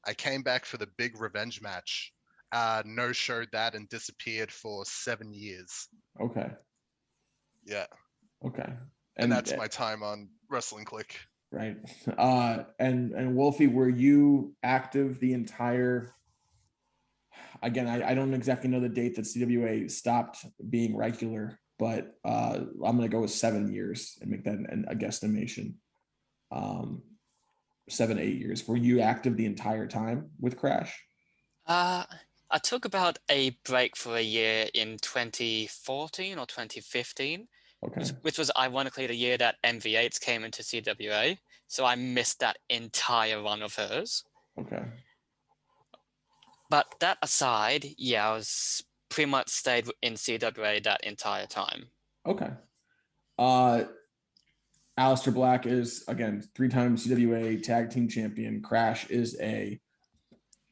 [SPEAKER 2] I came back for the big revenge match, no showed that, and disappeared for 7 years.
[SPEAKER 1] Okay.
[SPEAKER 2] Yeah.
[SPEAKER 1] Okay.
[SPEAKER 2] And that's my time on Wrestling Click.
[SPEAKER 1] Right. And Wolfie, were you active the entire, again, I don't exactly know the date that CWA stopped being regular, but I'm gonna go with 7 years and make that a guesstimation. 7, 8 years. Were you active the entire time with Krash?
[SPEAKER 3] I took about a break for a year in 2014 or 2015,
[SPEAKER 1] Okay.
[SPEAKER 3] which was ironically the year that MV8s came into CWA. So I missed that entire run of hers.
[SPEAKER 1] Okay.
[SPEAKER 3] But that aside, yeah, I was pretty much stayed in CWA that entire time.
[SPEAKER 1] Okay. Alyster Black is, again, 3-time CWA tag team champion. Krash is a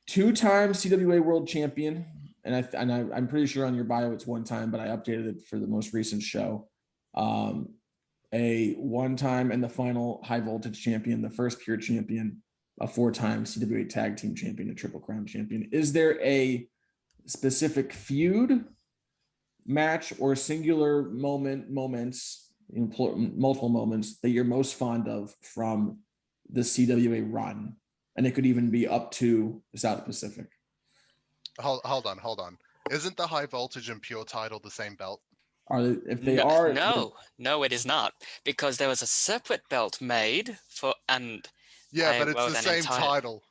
[SPEAKER 1] 2-time CWA world champion. And I'm pretty sure on your bio it's 1 time, but I updated it for the most recent show. A 1-time and the final high voltage champion, the first pure champion, a 4-time CWA tag team champion, a triple crown champion. Is there a specific feud, match, or singular moments, multiple moments that you're most fond of from the CWA run? And it could even be up to the South Pacific.
[SPEAKER 2] Hold on. Isn't the high voltage and pure title the same belt?
[SPEAKER 1] If they are,
[SPEAKER 3] no, it is not, because there was a separate belt made for, and
[SPEAKER 2] yeah, but it's the same title.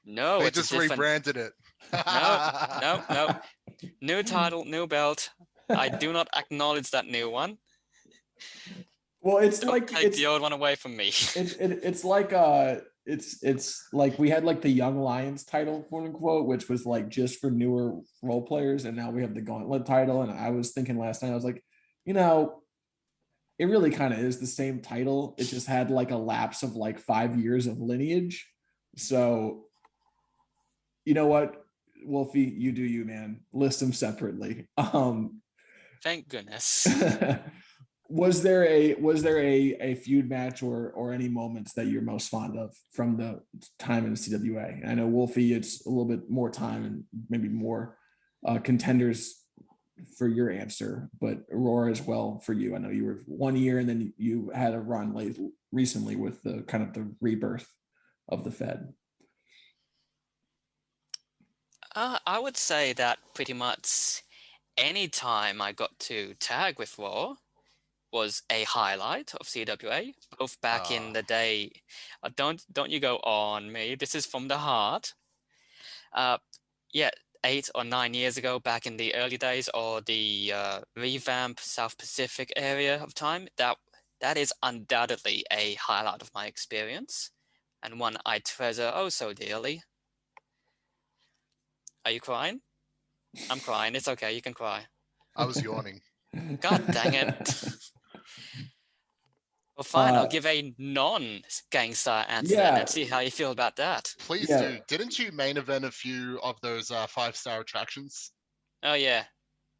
[SPEAKER 3] No,
[SPEAKER 2] they just rebranded it.
[SPEAKER 3] No. New title, new belt. I do not acknowledge that new one.
[SPEAKER 1] Well, it's
[SPEAKER 3] Don't
[SPEAKER 1] like
[SPEAKER 3] take the old one away from me.
[SPEAKER 1] It's like it's like we had like the Young Lions title, quote unquote, which was like just for newer role players, and now we have the Gauntlet title. And I was thinking last night, I was like, it really kind of is the same title. It just had like a lapse of like 5 years of lineage. So, you know what, Wolfie, you do you, man. List them separately.
[SPEAKER 3] Thank goodness.
[SPEAKER 1] Was there a feud match or any moments that you're most fond of from the time in the CWA? And I know, Wolfie, it's a little bit more time and maybe more contenders for your answer, but Rawr as well for you. I know you were 1 year and then you had a run recently with the kind of the rebirth of the Fed.
[SPEAKER 3] I would say that pretty much any time I got to tag with Rawr was a highlight of CWA, both back in the day. Don't you go on me. This is from the heart. Yeah, 8 or 9 years ago, back in the early days, or the revamp South Pacific area of time, that is undoubtedly a highlight of my experience, and one I treasure oh so dearly. Are you crying? I'm crying. It's okay. You can cry.
[SPEAKER 2] I was yawning.
[SPEAKER 3] God dang it. Well, fine. I'll give a non-gangster answer then and see how you feel about that.
[SPEAKER 2] Please do. Didn't you main event a few of those 5-star attractions?
[SPEAKER 3] Oh, yeah.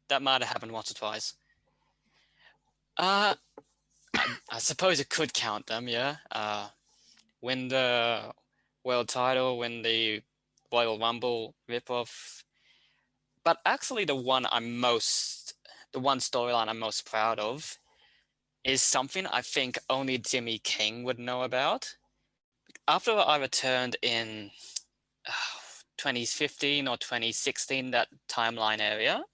[SPEAKER 3] That might have happened once or twice. I suppose it could count them, yeah. Win the world title, win the Royal Rumble ripoff. But actually the one storyline I'm most proud of is something I think only Jimmy King would know about. After I returned in 2015 or 2016, that timeline area,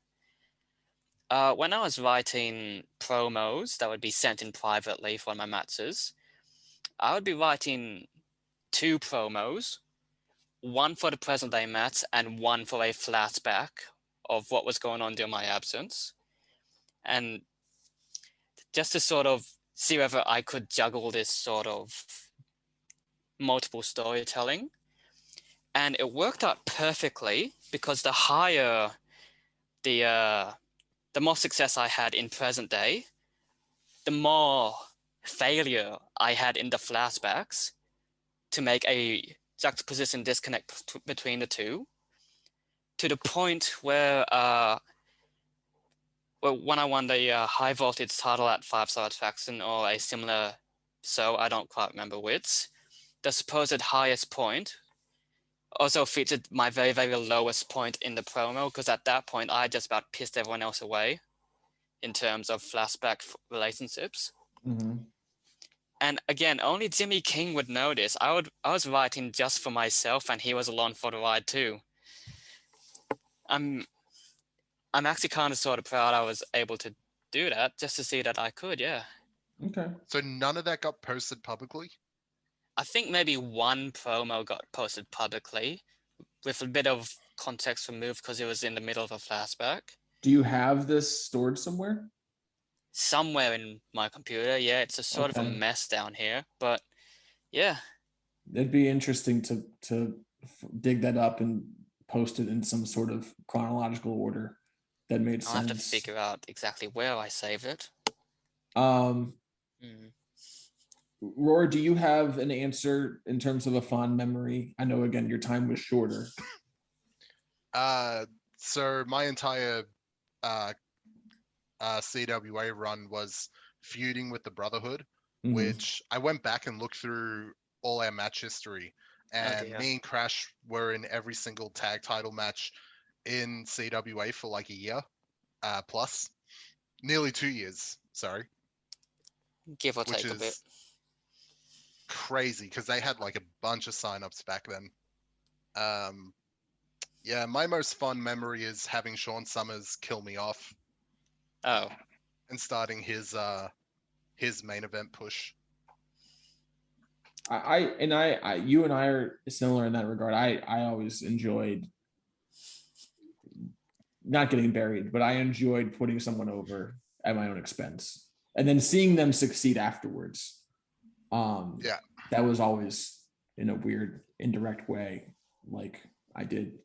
[SPEAKER 3] when I was writing promos that would be sent in privately for my matches, I would be writing 2 promos, one for the present day match and one for a flashback of what was going on during my absence. And just to sort of see whether I could juggle this sort of multiple storytelling. And it worked out perfectly, because the more success I had in present day, the more failure I had in the flashbacks to make a juxtaposition disconnect between the two, to the point where when I won the high voltage title at 5-star faction or a similar, so I don't quite remember which, the supposed highest point also featured my very, very lowest point in the promo, because at that point I just about pissed everyone else away in terms of flashback relationships.
[SPEAKER 1] Mm-hmm.
[SPEAKER 3] And again, only Jimmy King would know this. I was writing just for myself, and he was along for the ride too. I'm actually kind of sort of proud I was able to do that, just to see that I could, yeah.
[SPEAKER 1] Okay.
[SPEAKER 2] So none of that got posted publicly?
[SPEAKER 3] I think maybe one promo got posted publicly with a bit of context removed because it was in the middle of a flashback.
[SPEAKER 1] Do you have this stored somewhere?
[SPEAKER 3] Somewhere in my computer, yeah. It's a sort of a mess down here, but yeah.
[SPEAKER 1] It'd be interesting to dig that up and post it in some sort of chronological order that made sense.
[SPEAKER 3] I'll have to figure out exactly where I saved it.
[SPEAKER 1] Rawr, do you have an answer in terms of a fond memory? I know, again, your time was shorter.
[SPEAKER 2] So my entire CWA run was feuding with the Brotherhood, which I went back and looked through all our match history, and me and Krash were in every single tag title match in CWA for like a year plus, nearly 2 years, sorry.
[SPEAKER 3] Give or take a bit.
[SPEAKER 2] Crazy, because they had like a bunch of signups back then. Yeah, my most fun memory is having Sean Summers kill me off.
[SPEAKER 3] Oh.
[SPEAKER 2] And starting his main event push.
[SPEAKER 1] You and I are similar in that regard. I always enjoyed not getting buried, but I enjoyed putting someone over at my own expense and then seeing them succeed afterwards. That was always in a weird indirect way. Like I did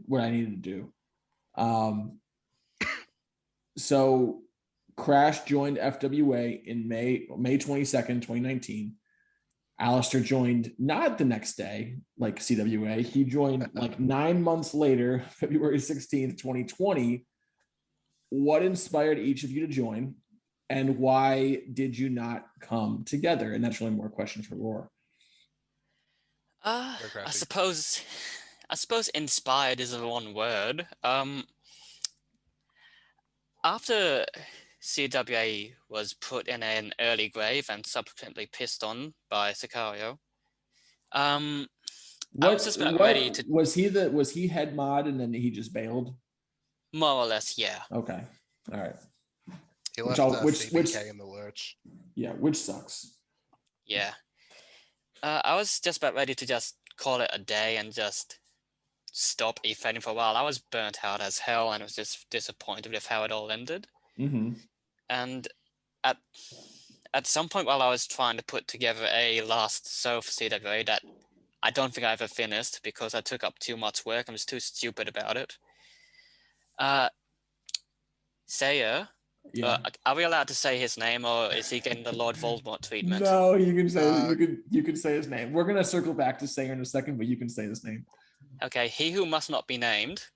[SPEAKER 1] what I needed to do. So Krash joined FWA in May 22nd, 2019. Alistair joined not the next day, like CWA. He joined like 9 months later, February 16th, 2020. What inspired each of you to join? And why did you not come together? And that's really more a question for Rawr.
[SPEAKER 3] I suppose inspired is the one word. After CWA was put in an early grave and subsequently pissed on by Sicario, I was just about ready to.
[SPEAKER 1] Was he head mod and then he just bailed?
[SPEAKER 3] More or less, yeah.
[SPEAKER 1] Okay, all right.
[SPEAKER 2] He left CBK in the lurch.
[SPEAKER 1] Yeah, which sucks.
[SPEAKER 3] Yeah. I was just about ready to just call it a day and just stop e-fighting for a while. I was burnt out as hell and was just disappointed with how it all ended.
[SPEAKER 1] Mm-hmm.
[SPEAKER 3] And at some point while I was trying to put together a last show for CWA that I don't think I ever finished because I took up too much work. I was too stupid about it. Sayer.
[SPEAKER 1] Yeah.
[SPEAKER 3] Are we allowed to say his name, or is he getting the Lord Voldemort treatment?
[SPEAKER 1] No, you can say you can say his name. We're gonna circle back to Sayer in a second, but you can say his name.
[SPEAKER 3] Okay, he who must not be named.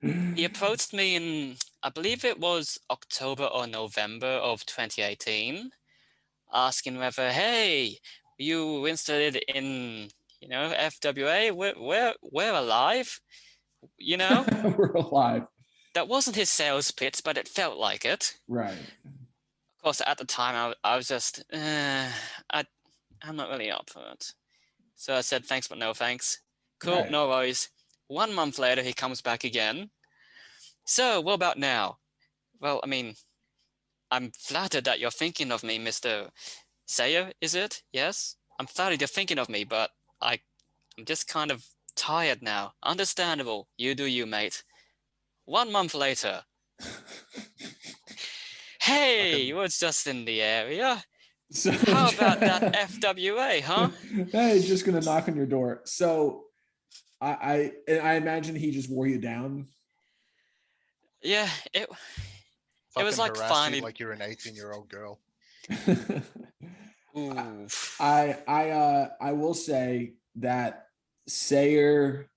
[SPEAKER 3] He approached me in, I believe it was October or November of 2018, asking whether, hey, you interested in, FWA? We're alive,
[SPEAKER 1] We're alive.
[SPEAKER 3] That wasn't his sales pitch, but it felt like it.
[SPEAKER 1] Right.
[SPEAKER 3] Of course, at the time, I was just, I'm not really up for it. So I said, thanks, but no thanks. Cool, right. No worries. 1 month later, he comes back again. So, what about now? Well, I mean, I'm flattered that you're thinking of me, Mr. Sayer, is it? Yes? I'm flattered you're thinking of me, but I'm just kind of tired now. Understandable. You do you, mate. 1 month later. Hey, you were just in the area. So, how about that FWA, huh?
[SPEAKER 1] Hey, just gonna knock on your door. So I imagine he just wore you down.
[SPEAKER 3] Yeah, It was like
[SPEAKER 2] harass
[SPEAKER 3] finally.
[SPEAKER 2] you like you're an 18-year-old girl.
[SPEAKER 3] Ooh.
[SPEAKER 1] I will say that Sayer,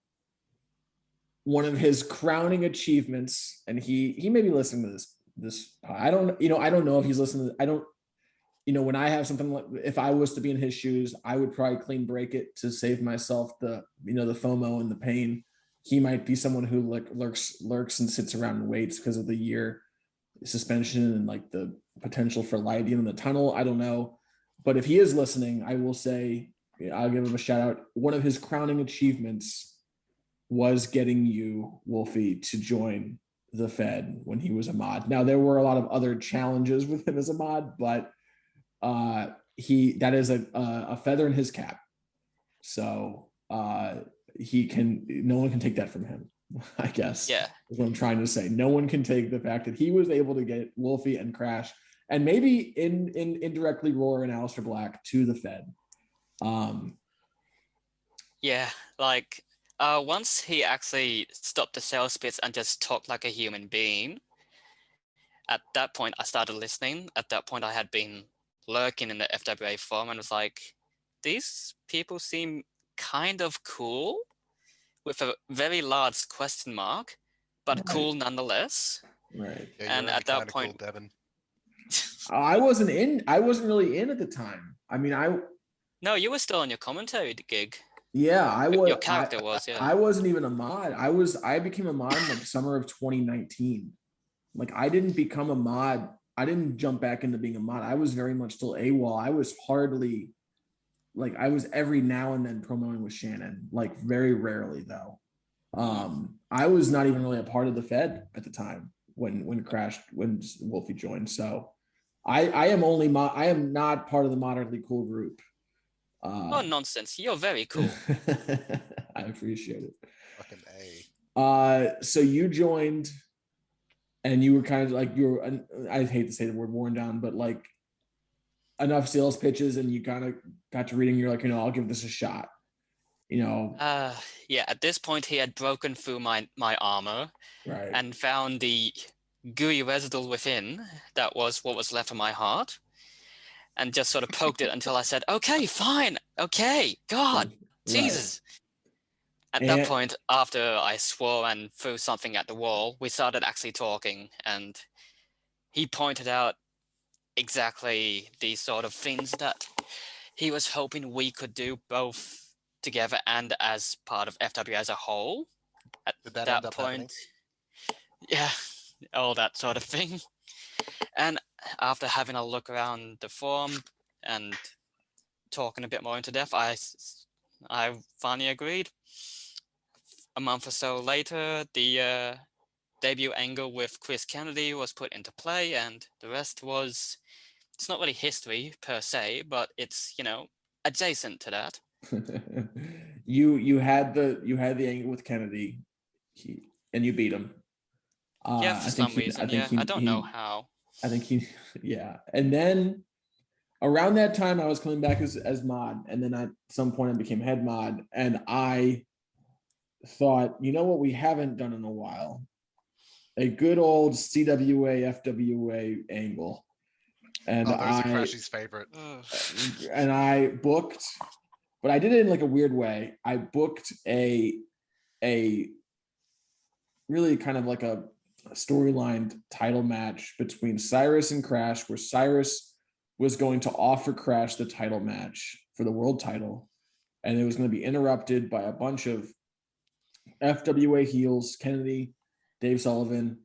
[SPEAKER 1] one of his crowning achievements, and he may be listening to this. I don't know if he's listening. When I have something like, if I was to be in his shoes, I would probably clean break it to save myself the FOMO and the pain. He might be someone who like lurks and sits around and waits because of the year suspension and like the potential for light at the end of the tunnel. I don't know. But if he is listening, I will say, I'll give him a shout out. One of his crowning achievements was getting you, Wolfie, to join the Fed when he was a mod. Now, there were a lot of other challenges with him as a mod, but that is a feather in his cap. So no one can take that from him, I guess.
[SPEAKER 3] Yeah.
[SPEAKER 1] Is what I'm trying to say. No one can take the fact that he was able to get Wolfie and Krash, and maybe indirectly Rawr and Alyster Black to the Fed.
[SPEAKER 3] Yeah, like once he actually stopped the sales pitch and just talked like a human being, at that point I started listening. At that point I had been lurking in the FWA forum and was like, these people seem kind of cool with a very large question mark, but
[SPEAKER 1] Right.
[SPEAKER 3] Cool nonetheless.
[SPEAKER 1] Right.
[SPEAKER 2] Yeah,
[SPEAKER 3] And at that point,
[SPEAKER 2] cool, Devin.
[SPEAKER 1] I wasn't really in at the time. I mean,
[SPEAKER 3] no, you were still on your commentary gig.
[SPEAKER 1] Yeah, I was.
[SPEAKER 3] Your character was, yeah.
[SPEAKER 1] I wasn't even a mod. I became a mod in like summer of 2019. Like I didn't become a mod. I didn't jump back into being a mod. I was very much still AWOL. I was hardly, like, I was every now and then promoting with Shannon, like very rarely though. I was not even really a part of the Fed at the time when Wolfie joined. So I am not part of the moderately cool group.
[SPEAKER 3] Oh, nonsense. You're very cool.
[SPEAKER 1] I appreciate it.
[SPEAKER 2] Fucking A.
[SPEAKER 1] So you joined and you were kind of like, I hate to say the word worn down, but like enough sales pitches and you kind of got to reading, you're like, I'll give this a shot.
[SPEAKER 3] Yeah, at this point he had broken through my armor,
[SPEAKER 1] right,
[SPEAKER 3] and found the gooey residual within that was what was left of my heart, and just sort of poked it until I said, okay, fine, okay, God, Jesus. At that point, after I swore and threw something at the wall, we started actually talking, and he pointed out exactly these sort of things that he was hoping we could do both together and as part of FWA as a whole. At that point, yeah, all that sort of thing. And after having a look around the forum and talking a bit more into depth, I finally agreed. A month or so later, the debut angle with Chris Kennedy was put into play, and the rest was, it's not really history per se, but it's, adjacent to that.
[SPEAKER 1] You had the angle with Kennedy, and you beat him.
[SPEAKER 3] Yeah, for some reason. I don't know how.
[SPEAKER 1] I think yeah. And then around that time, I was coming back as mod, and then at some point I became head mod, and I thought, what we haven't done in a while, a good old CWA FWA angle. And
[SPEAKER 2] those are Crash's favorite.
[SPEAKER 1] And I booked, but I did it in like a weird way. I booked a really kind of like a storyline title match between Cyrus and Krash, where Cyrus was going to offer Krash the title match for the world title, and it was going to be interrupted by a bunch of FWA heels, Kennedy, Dave Sullivan,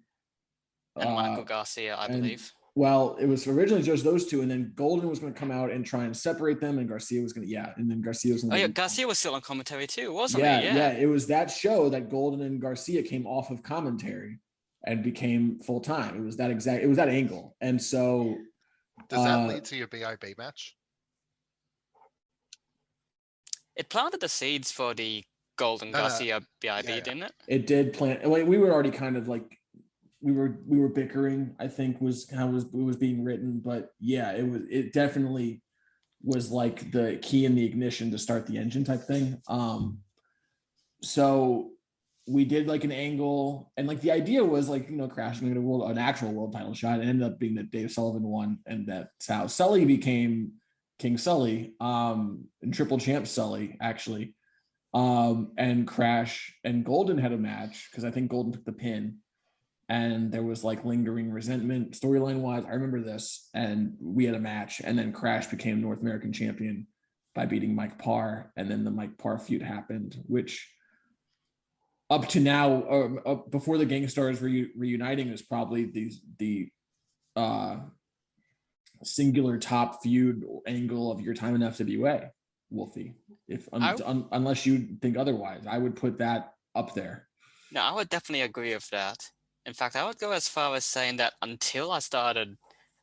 [SPEAKER 3] and Michael Garcia, I believe.
[SPEAKER 1] Well, it was originally just those two, and then Golden was going to come out and try and separate them, and Garcia was going to, and then Garcia was going to.
[SPEAKER 3] Garcia was still on commentary too, wasn't
[SPEAKER 1] he?
[SPEAKER 3] Yeah,
[SPEAKER 1] it was that show that Golden and Garcia came off of commentary and became full time. It was that angle, and so.
[SPEAKER 2] Does that lead to your BIB match?
[SPEAKER 3] It planted the seeds for the Golden Garcia BIB, didn't it?
[SPEAKER 1] It did plant. We were already kind of like. We were bickering, I think was how it was being written, but yeah, it definitely was like the key in the ignition to start the engine type thing. So we did like an angle, and like the idea was like, Krash going to an actual world title shot. It ended up being that Dave Sullivan won, and that's how Sully became King Sully, and triple champ Sully actually. And Krash and Golden had a match because I think Golden took the pin, and there was like lingering resentment storyline wise. I remember this, and we had a match, and then Krash became North American champion by beating Mike Parr, and then the Mike Parr feud happened, which up to now, before the Gangstars reuniting, is probably the singular top feud angle of your time in FWA, Wolfie. Unless you think otherwise, I would put that up there.
[SPEAKER 3] No, I would definitely agree with that. In fact, I would go as far as saying that until I started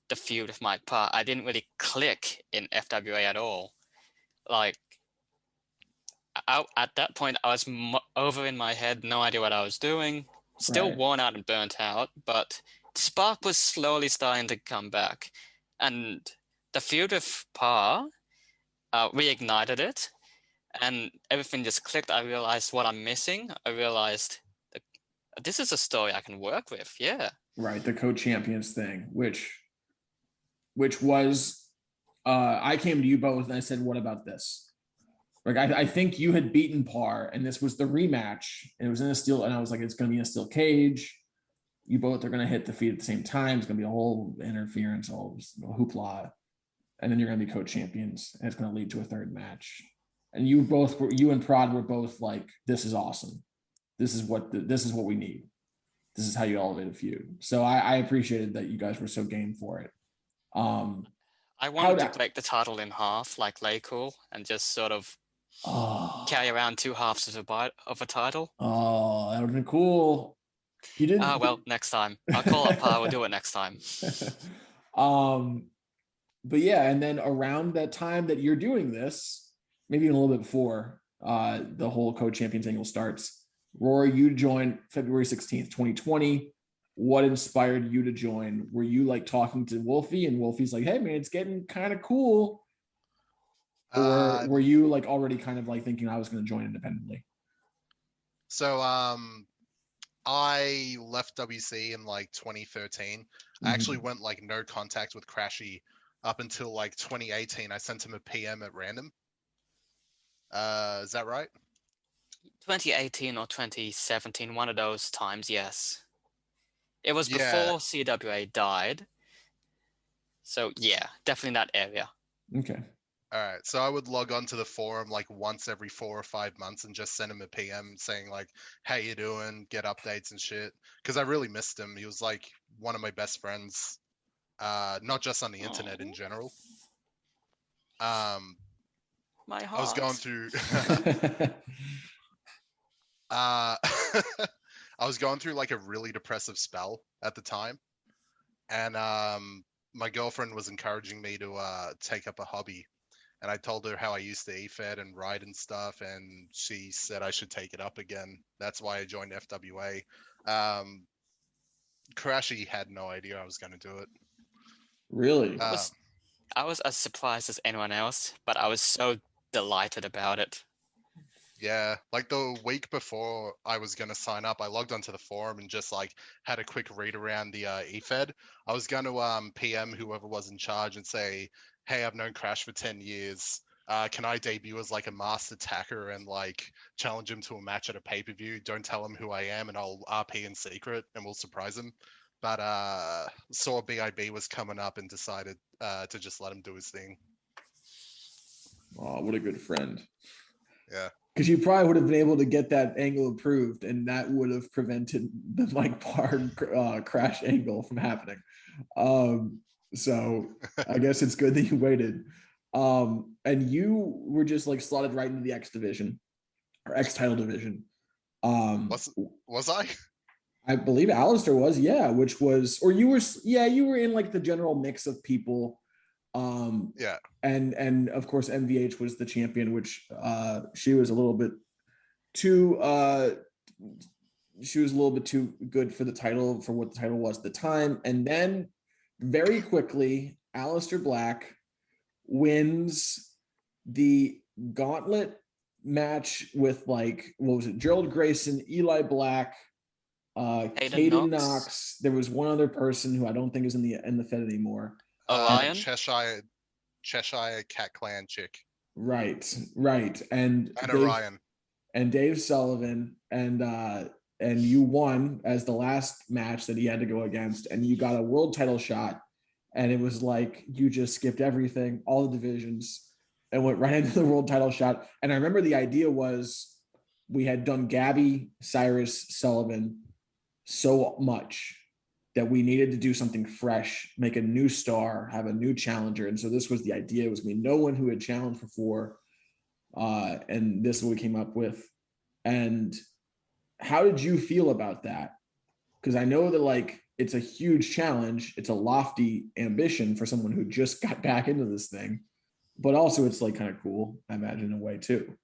[SPEAKER 3] the feud with Mike Parr, I didn't really click in FWA at all. Like, at that point, I was over in my head, no idea what I was doing, still worn out and burnt out, but spark was slowly starting to come back. And the feud with Parr reignited it, and everything just clicked. I realized what I'm missing. I realized that this is a story I can work with. Yeah.
[SPEAKER 1] Right. The co-champions thing, which was, I came to you both and I said, what about this? Like, I think you had beaten Parr, and this was the rematch, and it was in a steel, and I was like, it's going to be in a steel cage. You both are going to hit the feet at the same time. It's going to be a whole interference, all hoopla. And then you're going to be co-champions, and it's going to lead to a third match. And you and Prod were both like, this is awesome. This is what we need. This is how you elevate a feud. So I appreciated that you guys were so game for it.
[SPEAKER 3] I wanted to break the title in half, like Laycool, and just sort of carry around two halves of a title.
[SPEAKER 1] Oh, that would have been cool. You didn't.
[SPEAKER 3] Well, next time. I'll call up Parr. We'll do it next time.
[SPEAKER 1] But yeah, and then around that time that you're doing this, maybe even a little bit before the whole co-champions angle starts, Rawr, you joined February 16th, 2020. What inspired you to join? Were you like talking to Wolfie, and Wolfie's like, hey man, it's getting kind of cool? Or were you like already kind of like thinking I was going to join independently?
[SPEAKER 2] So I left WC in like 2013. I actually went like no contact with Krashy up until like 2018. I sent him a PM at random. Is that right?
[SPEAKER 3] 2018 or 2017, one of those times, yes. It was before CWA died. So yeah, definitely that area.
[SPEAKER 1] Okay.
[SPEAKER 2] All right. So I would log on to the forum like once every 4 or 5 months and just send him a PM saying like, how you doing? Get updates and shit. Because I really missed him. He was like one of my best friends. Not just on the internet in general.
[SPEAKER 3] My heart.
[SPEAKER 2] I was going through I was going through like a really depressive spell at the time. And my girlfriend was encouraging me to take up a hobby. And I told her how I used to EFED and ride and stuff, and she said I should take it up again. That's why I joined FWA. Krashy had no idea I was going to do it.
[SPEAKER 1] Really?
[SPEAKER 3] I was as surprised as anyone else, but I was so delighted about it.
[SPEAKER 2] Yeah, like the week before I was going to sign up, I logged onto the forum and just like had a quick read around the EFED. I was going to PM whoever was in charge and say, hey, I've known Krash for 10 years. Can I debut as like a masked attacker and like challenge him to a match at a pay-per-view? Don't tell him who I am and I'll RP in secret and we'll surprise him. But saw BIB was coming up and decided to just let him do his thing.
[SPEAKER 1] Oh, what a good friend.
[SPEAKER 2] Yeah.
[SPEAKER 1] Because you probably would have been able to get that angle approved, and that would have prevented the Mike Parr Krash angle from happening. So I guess it's good that you waited. And you were just like slotted right into the X division or X title division.
[SPEAKER 2] Was I?
[SPEAKER 1] I believe Alistair was, yeah, which was, or you were in like the general mix of people.
[SPEAKER 2] Yeah.
[SPEAKER 1] And of course MVH was the champion, which she was a little bit too good for the title, for what the title was at the time. And then very quickly Alyster Black wins the gauntlet match with like, what was it? Gerald Grayson, Eli Black, Caden Knox. There was one other person who I don't think is in the Fed anymore.
[SPEAKER 3] Orion?
[SPEAKER 2] Cheshire Cat Clan chick.
[SPEAKER 1] Right.
[SPEAKER 2] And Orion.
[SPEAKER 1] And Dave Sullivan, and you won as the last match that he had to go against, and you got a world title shot, and it was like you just skipped everything, all the divisions, and went right into the world title shot. And I remember the idea was we had done Gabby, Cyrus, Sullivan so much that we needed to do something fresh, make a new star, have a new challenger. And so this was the idea. It was going to be no one who had challenged before. And this is what we came up with. And how did you feel about that? Because I know that like it's a huge challenge. It's a lofty ambition for someone who just got back into this thing, but also it's like kind of cool, I imagine, in a way too.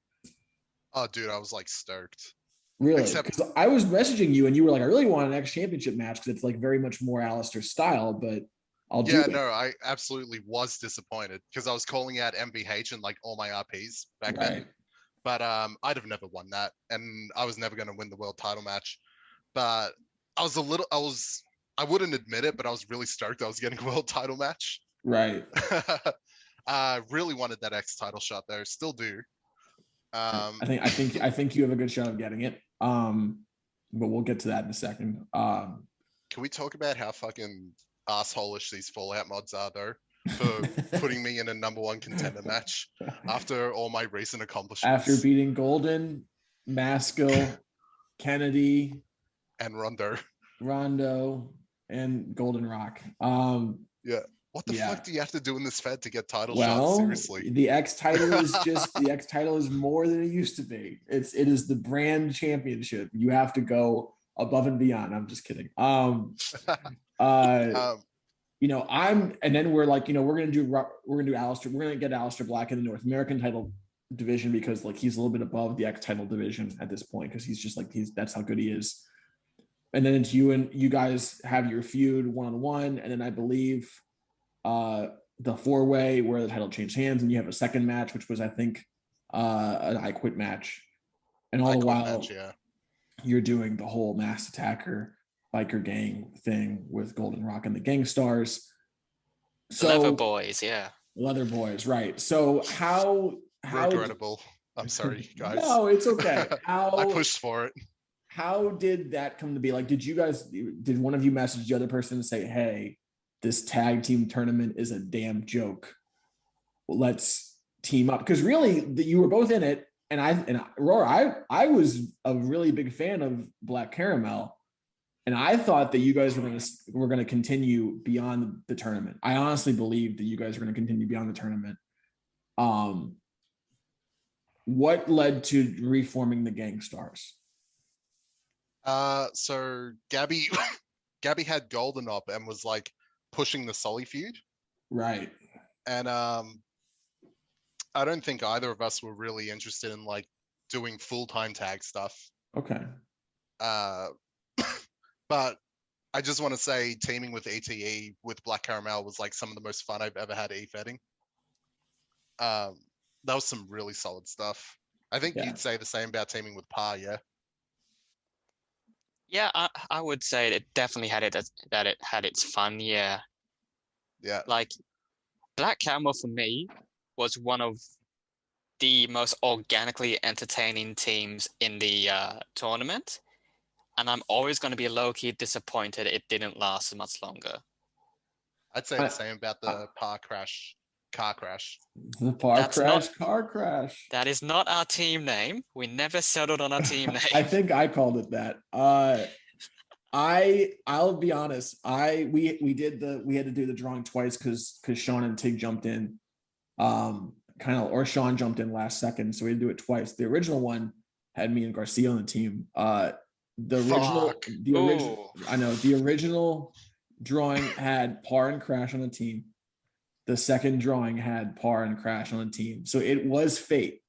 [SPEAKER 2] Oh, dude, I was like stoked.
[SPEAKER 1] Really? Because I was messaging you and you were like, I really want an X Championship match because it's like very much more Alistar style, but I'll do it.
[SPEAKER 2] Yeah, no, I absolutely was disappointed because I was calling out MVH and like all my RPs back then. But I'd have never won that, and I was never going to win the world title match. But I wouldn't admit it, but I was really stoked I was getting a world title match.
[SPEAKER 1] Right.
[SPEAKER 2] Really wanted that X title shot though, still do.
[SPEAKER 1] I think you have a good shot of getting it. But we'll get to that in a second.
[SPEAKER 2] Can we talk about how fucking asshole-ish these Fallout mods are though? For putting me in a #1 contender match after all my recent accomplishments.
[SPEAKER 1] After beating Golden, Maskell, Kennedy,
[SPEAKER 2] and
[SPEAKER 1] Rondo, and Golden Rock.
[SPEAKER 2] Yeah. What the fuck do you have to do in this Fed to get title shots? Seriously.
[SPEAKER 1] The X title is just the X title is more than it used to be. It is the brand championship. You have to go above and beyond. I'm just kidding. And then we're like, we're gonna do Alyster. We're gonna get Alyster Black in the North American title division because like he's a little bit above the X title division at this point because he's just like that's how good he is. And then it's you and you guys have your feud 1-on-1, and then I believe the 4-way where the title changed hands, and you have a second match, which was I think an I Quit match, and all the while you're doing the whole Masked Attacker biker gang thing with Golden Rock and the Gang Stars. So Leather Boys, right? So how
[SPEAKER 2] regrettable. I'm sorry, guys.
[SPEAKER 1] No, it's okay.
[SPEAKER 2] I pushed for it.
[SPEAKER 1] How did that come to be? Like, did one of you message the other person and say, "Hey, this tag team tournament is a damn joke. Let's team up"? Because really, you were both in it, and Rawr, I was a really big fan of Black Caramel. And I thought that you guys were going to continue beyond the tournament. I honestly believed that you guys were going to continue beyond the tournament. What led to reforming the Gang Stars?
[SPEAKER 2] So Gabby had Golden up and was like pushing the Sully feud.
[SPEAKER 1] Right.
[SPEAKER 2] And I don't think either of us were really interested in like doing full-time tag stuff.
[SPEAKER 1] Okay.
[SPEAKER 2] But I just want to say teaming with ETE with Black Caramel was like some of the most fun I've ever had e-fetting. That was some really solid stuff. I think you'd say the same about teaming with Pa, yeah?
[SPEAKER 3] Yeah, I would say it definitely had that it had its fun, yeah.
[SPEAKER 2] Yeah.
[SPEAKER 3] Like, Black Caramel for me was one of the most organically entertaining teams in the tournament. And I'm always going to be low-key disappointed it didn't last much longer.
[SPEAKER 2] I'd say the same about the car crash.
[SPEAKER 1] The car crash.
[SPEAKER 3] That is not our team name. We never settled on our team name.
[SPEAKER 1] I think I called it that. I'll be honest. We had to do the drawing twice because Sean and Tig jumped in, or Sean jumped in last second, so we had to do it twice. The original one had me and Garcia on the team. The original drawing had Par and Krash on the team. The second drawing had Par and Krash on the team. So it was fate.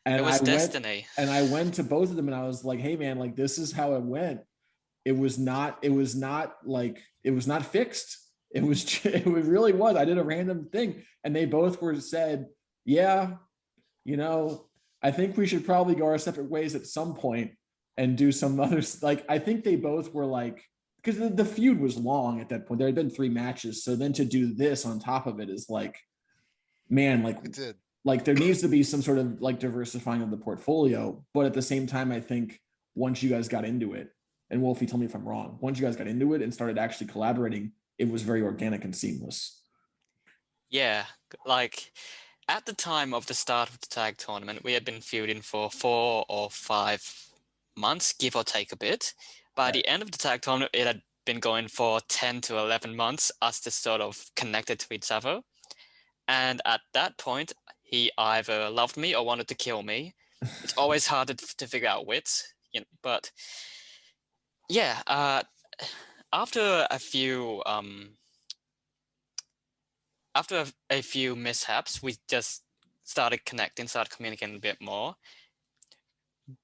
[SPEAKER 1] And
[SPEAKER 3] it was destiny.
[SPEAKER 1] I went to both of them and I was like, hey man, like this is how it went. It was not fixed. It really was. I did a random thing and they both said, yeah, I think we should probably go our separate ways at some point and do some others. Like, I think they both were like, because the feud was long at that point. There had been 3 matches. So then to do this on top of it is like, man, like,
[SPEAKER 2] It did.
[SPEAKER 1] Like there needs to be some sort of like diversifying of the portfolio. But at the same time, I think once you guys got into it, and Wolfie, tell me if I'm wrong, once you guys got into it and started actually collaborating, it was very organic and seamless.
[SPEAKER 3] Yeah, like at the time of the start of the tag tournament, we had been feuding for 4 or 5 months, give or take a bit. By
[SPEAKER 1] Right.
[SPEAKER 3] the end of the tag tournament, it had been going for 10 to 11 months, us just sort of connected to each other. And at that point, he either loved me or wanted to kill me. It's always hard to figure out which, but yeah, after a few mishaps, we just started connecting, started communicating a bit more.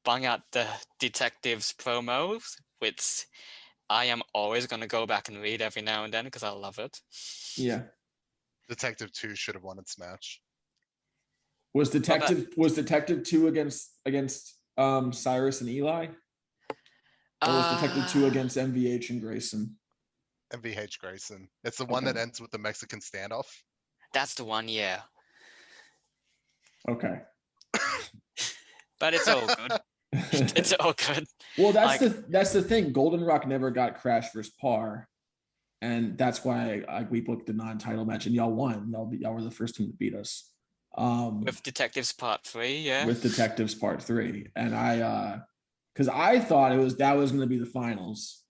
[SPEAKER 3] Bung out the detectives promos, which I am always going to go back and read every now and then because I love it.
[SPEAKER 1] Yeah.
[SPEAKER 2] Detective 2 should have won its match.
[SPEAKER 1] Was Detective 2 against Cyrus and Eli? Or was Detective 2 against MVH and Grayson?
[SPEAKER 2] MVH Grayson. It's the one that ends with the Mexican standoff.
[SPEAKER 3] That's the one, yeah.
[SPEAKER 1] Okay.
[SPEAKER 3] But it's all good. It's all good.
[SPEAKER 1] Well, that's the thing. Golden Rock never got Krash versus Par, and that's why we booked the non-title match, and y'all won. Y'all were the first team to beat us.
[SPEAKER 3] With Detectives Part 3, yeah.
[SPEAKER 1] With Detectives Part 3, and because I thought that was going to be the finals,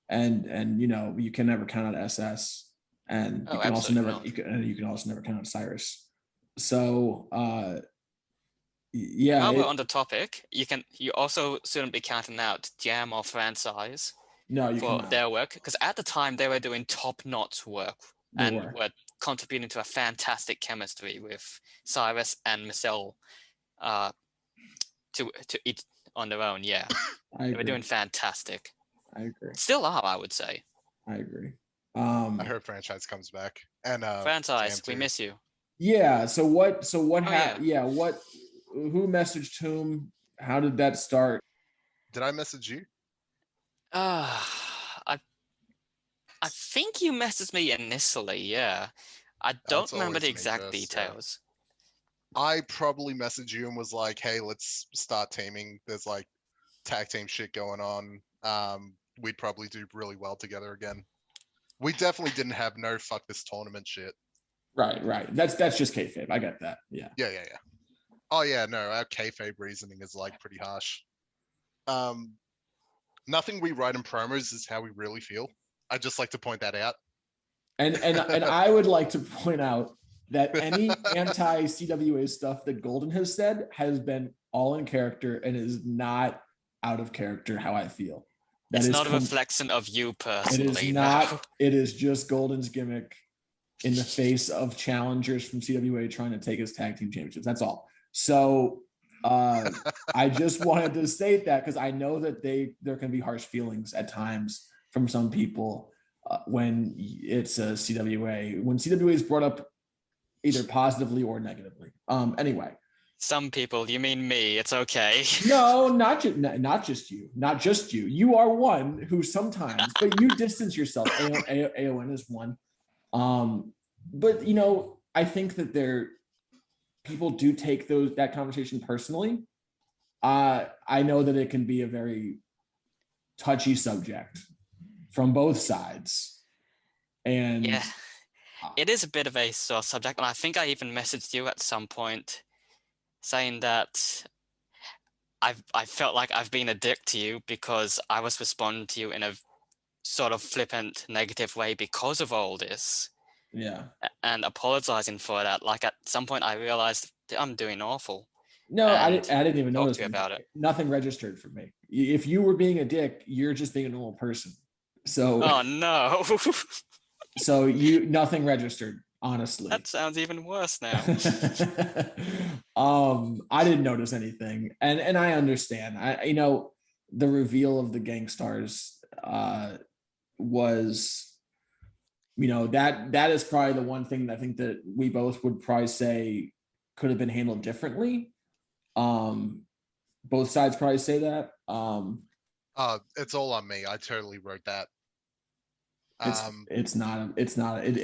[SPEAKER 1] and you can never count out SS, and you can also never count out Cyrus. So yeah.
[SPEAKER 3] While we're on the topic, you also shouldn't be counting out Jam or Franchise for their work, because at the time they were doing top-notch work and were contributing to a fantastic chemistry with Cyrus and Michelle to each on their own. Yeah, they were doing fantastic.
[SPEAKER 1] I agree.
[SPEAKER 3] Still are, I would say.
[SPEAKER 1] I agree.
[SPEAKER 2] I heard Franchise comes back, and
[SPEAKER 3] Franchise, we miss you.
[SPEAKER 1] Yeah. So what happened? Yeah. Who messaged whom? How did that start?
[SPEAKER 2] Did I message you?
[SPEAKER 3] I think you messaged me initially, yeah. I don't remember the exact details.
[SPEAKER 2] Yeah. I probably messaged you and was like, hey, let's start teaming. There's like tag team shit going on. We'd probably do really well together again. We definitely didn't have no fuck this tournament shit.
[SPEAKER 1] Right. That's just kayfabe. I get that. Yeah.
[SPEAKER 2] Yeah. Oh yeah, no, our kayfabe reasoning is like pretty harsh. Nothing we write in promos is how we really feel. I'd just like to point that out.
[SPEAKER 1] And I would like to point out that any anti-CWA stuff that Golden has said has been all in character and is not out of character how I feel.
[SPEAKER 3] It's not a reflection of you personally.
[SPEAKER 1] It is not. No. It is just Golden's gimmick in the face of challengers from CWA trying to take his tag team championships. That's all. So I just wanted to state that because I know that there can be harsh feelings at times from some people when it's a CWA. When CWA is brought up either positively or negatively. Anyway.
[SPEAKER 3] Some people, you mean me? It's okay.
[SPEAKER 1] No, not just you. Not just you. You are one who sometimes, but you distance yourself. AON is one. But I think that people do take that conversation personally. I know that it can be a very touchy subject from both sides. And
[SPEAKER 3] yeah, it is a bit of a sore subject. And I think I even messaged you at some point saying that I felt like I've been a dick to you because I was responding to you in a sort of flippant, negative way because of all this.
[SPEAKER 1] Yeah.
[SPEAKER 3] And apologizing for that. Like at some point I realized I'm doing awful.
[SPEAKER 1] No, I didn't even notice
[SPEAKER 3] about it.
[SPEAKER 1] Nothing registered for me. If you were being a dick, you're just being a normal person. So
[SPEAKER 3] oh no.
[SPEAKER 1] So nothing registered, honestly.
[SPEAKER 3] That sounds even worse now.
[SPEAKER 1] I didn't notice anything. And I understand. The reveal of the Gangstars was that is probably the one thing that I think that we both would probably say could have been handled differently. Both sides probably say that.
[SPEAKER 2] It's all on me. I totally wrote that.
[SPEAKER 1] It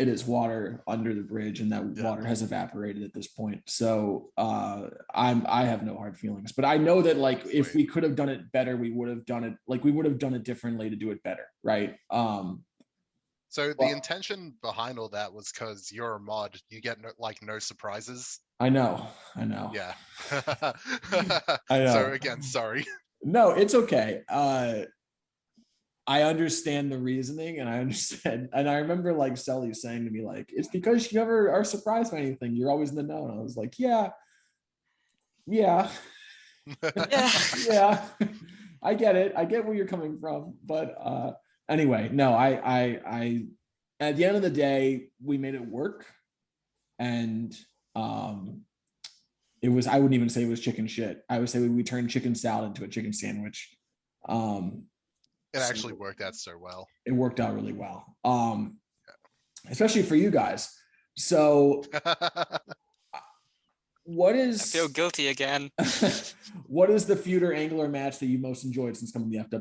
[SPEAKER 1] is water under the bridge, and that water has evaporated at this point. So I have no hard feelings, but I know that like if we could have done it better, we would have done it differently to do it better, right?
[SPEAKER 2] So the intention behind all that was because you're a mod, you get no surprises.
[SPEAKER 1] I know.
[SPEAKER 2] Yeah.
[SPEAKER 1] I know.
[SPEAKER 2] So again, sorry.
[SPEAKER 1] No, it's okay. I understand the reasoning, and I understand. And I remember like Sully saying to me, like, it's because you never are surprised by anything. You're always in the know. And I was like, yeah.
[SPEAKER 3] Yeah.
[SPEAKER 1] I get it. I get where you're coming from. But anyway, no, I at the end of the day, we made it work. And it was, I wouldn't even say it was chicken shit. I would say we turned chicken salad into a chicken sandwich.
[SPEAKER 2] It actually worked out so well.
[SPEAKER 1] It worked out really well. Especially for you guys. So what is...
[SPEAKER 3] I feel guilty again.
[SPEAKER 1] What is the feud or angler match that you most enjoyed since coming to the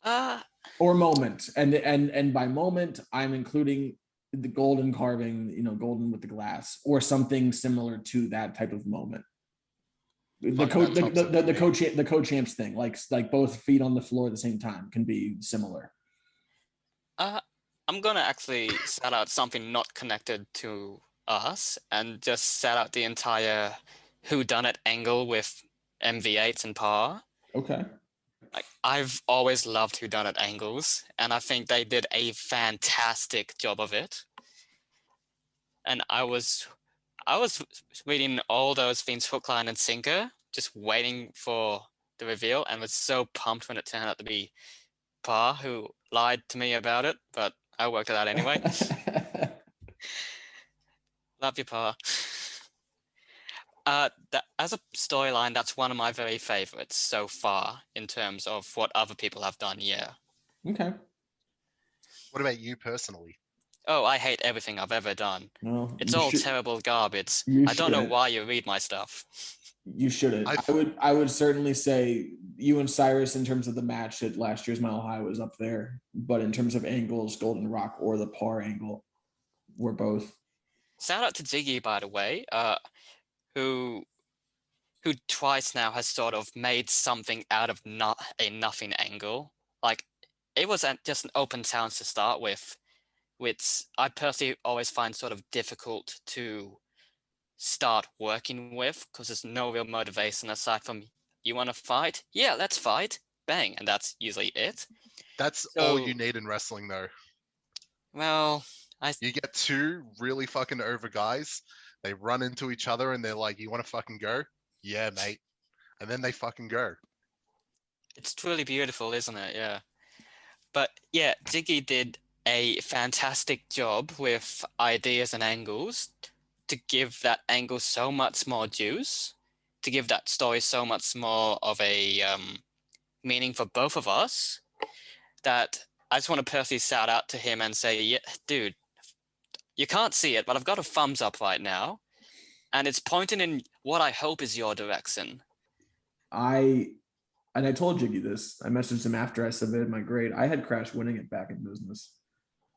[SPEAKER 1] FWA? Or moment. And by moment, I'm including the golden carving, golden with the glass, or something similar to that type of moment. The co-champs thing, like both feet on the floor at the same time, can be similar.
[SPEAKER 3] I'm gonna actually shout out something not connected to us, and just shout out the entire whodunit angle with MV8s and par.
[SPEAKER 1] Okay.
[SPEAKER 3] Like, I've always loved whodunit angles, and I think they did a fantastic job of it. And I was reading all those things, hook, line, and sinker, just waiting for the reveal, and was so pumped when it turned out to be Pa who lied to me about it, but I worked it out anyway. Love you, Pa. As a storyline, that's one of my very favorites so far in terms of what other people have done. Yeah.
[SPEAKER 1] Okay.
[SPEAKER 2] What about you personally?
[SPEAKER 3] Oh, I hate everything I've ever done.
[SPEAKER 1] No,
[SPEAKER 3] it's all terrible garbage. I don't know why you read my stuff.
[SPEAKER 1] You shouldn't. I would certainly say you and Cyrus, in terms of the match at last year's Mile High, was up there. But in terms of angles, Golden Rock or the par angle, we're both.
[SPEAKER 3] Shout out to Ziggy, by the way, who twice now has sort of made something out of not a nothing angle. Like, it was just an open challenge to start with, which I personally always find sort of difficult to start working with, because there's no real motivation aside from, you want to fight? Yeah, let's fight. Bang. And that's usually it.
[SPEAKER 2] That's all you need in wrestling, though.
[SPEAKER 3] Well,
[SPEAKER 2] you get two really fucking over guys, they run into each other and they're like, you want to fucking go? Yeah, mate. And then they fucking go.
[SPEAKER 3] It's truly beautiful, isn't it? Yeah. But yeah, Ziggy did a fantastic job with ideas and angles to give that angle so much more juice, to give that story so much more of a meaning for both of us, that I just want to personally shout out to him and say, yeah, dude, you can't see it, but I've got a thumbs up right now, and it's pointing in what I hope is your direction.
[SPEAKER 1] I told Jiggy this. I messaged him after I submitted my grade. I had Krash winning it back in business.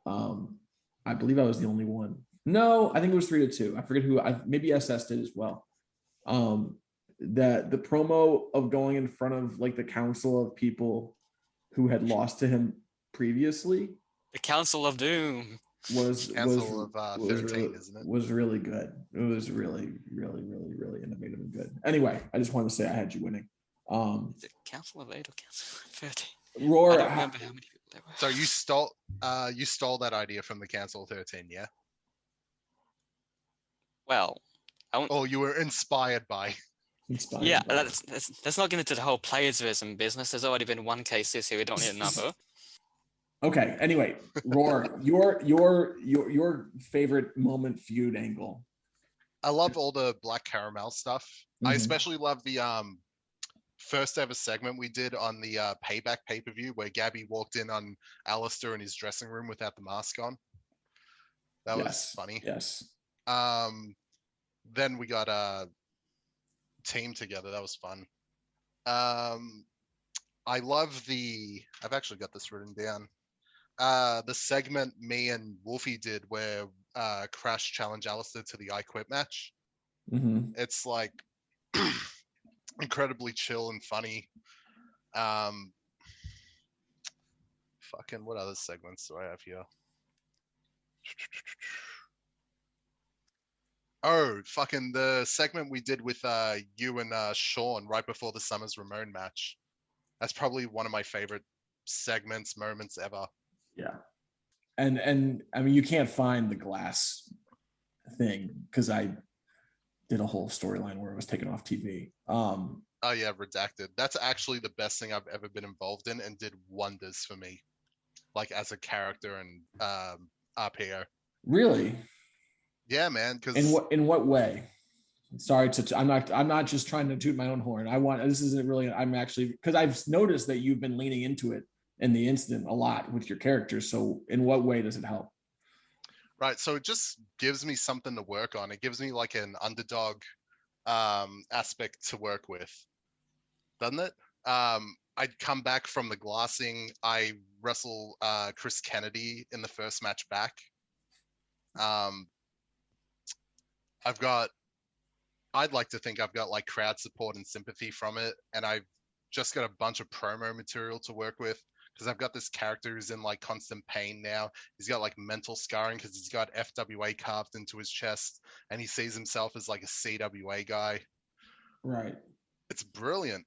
[SPEAKER 1] I believe I was the only one. No, I think it was 3-2. I forget who. Maybe SS did as well. That the promo of going in front of like the council of people who had lost to him previously,
[SPEAKER 3] the Council of Doom,
[SPEAKER 2] was 13,
[SPEAKER 1] really,
[SPEAKER 2] isn't it?
[SPEAKER 1] Was really good. It was really, really, really, really innovative and good. Anyway, I just wanted to say I had you winning.
[SPEAKER 3] Is it Council of 8 or Council of 13?
[SPEAKER 1] Rawr,
[SPEAKER 3] I don't remember how many people there were.
[SPEAKER 2] So you stole that idea from the Council of 13, yeah?
[SPEAKER 3] Well,
[SPEAKER 2] you were inspired by.
[SPEAKER 3] Yeah, let's not get into the whole playerism business. There's already been one case this year. We don't need another. Okay.
[SPEAKER 1] Anyway, Rawr, your favorite moment feud angle.
[SPEAKER 2] I love all the Black Caramel stuff. Mm-hmm. I especially love the first ever segment we did on the Payback pay-per-view where Gabby walked in on Alistair in his dressing room without the mask on. That was funny.
[SPEAKER 1] Yes.
[SPEAKER 2] Then we got team together. That was fun. I love I've actually got this written down. The segment me and Wolfie did where Krash challenged Alistair to the I Quit match.
[SPEAKER 1] Mm-hmm.
[SPEAKER 2] It's like incredibly chill and funny. Fucking what other segments do I have here? Oh, fucking the segment we did with you and Sean right before the Summers Ramon match. That's probably one of my favorite moments ever.
[SPEAKER 1] Yeah. And I mean, you can't find the glass thing because I did a whole storyline where it was taken off TV.
[SPEAKER 2] Oh yeah, redacted. That's actually the best thing I've ever been involved in and did wonders for me, like as a character and RPO.
[SPEAKER 1] Really?
[SPEAKER 2] Yeah, man. Because
[SPEAKER 1] in what way? Sorry I'm not just trying to toot my own horn. This isn't really. I'm actually, because I've noticed that you've been leaning into it in the incident a lot with your characters. So in what way does it help?
[SPEAKER 2] Right. So it just gives me something to work on. It gives me like an underdog aspect to work with, doesn't it? I'd come back from the glassing. I wrestle Chris Kennedy in the first match back. I'd like to think I've got like crowd support and sympathy from it. And I've just got a bunch of promo material to work with because I've got this character who's in like constant pain now. He's got like mental scarring because he's got FWA carved into his chest and he sees himself as like a CWA guy.
[SPEAKER 1] Right.
[SPEAKER 2] It's brilliant.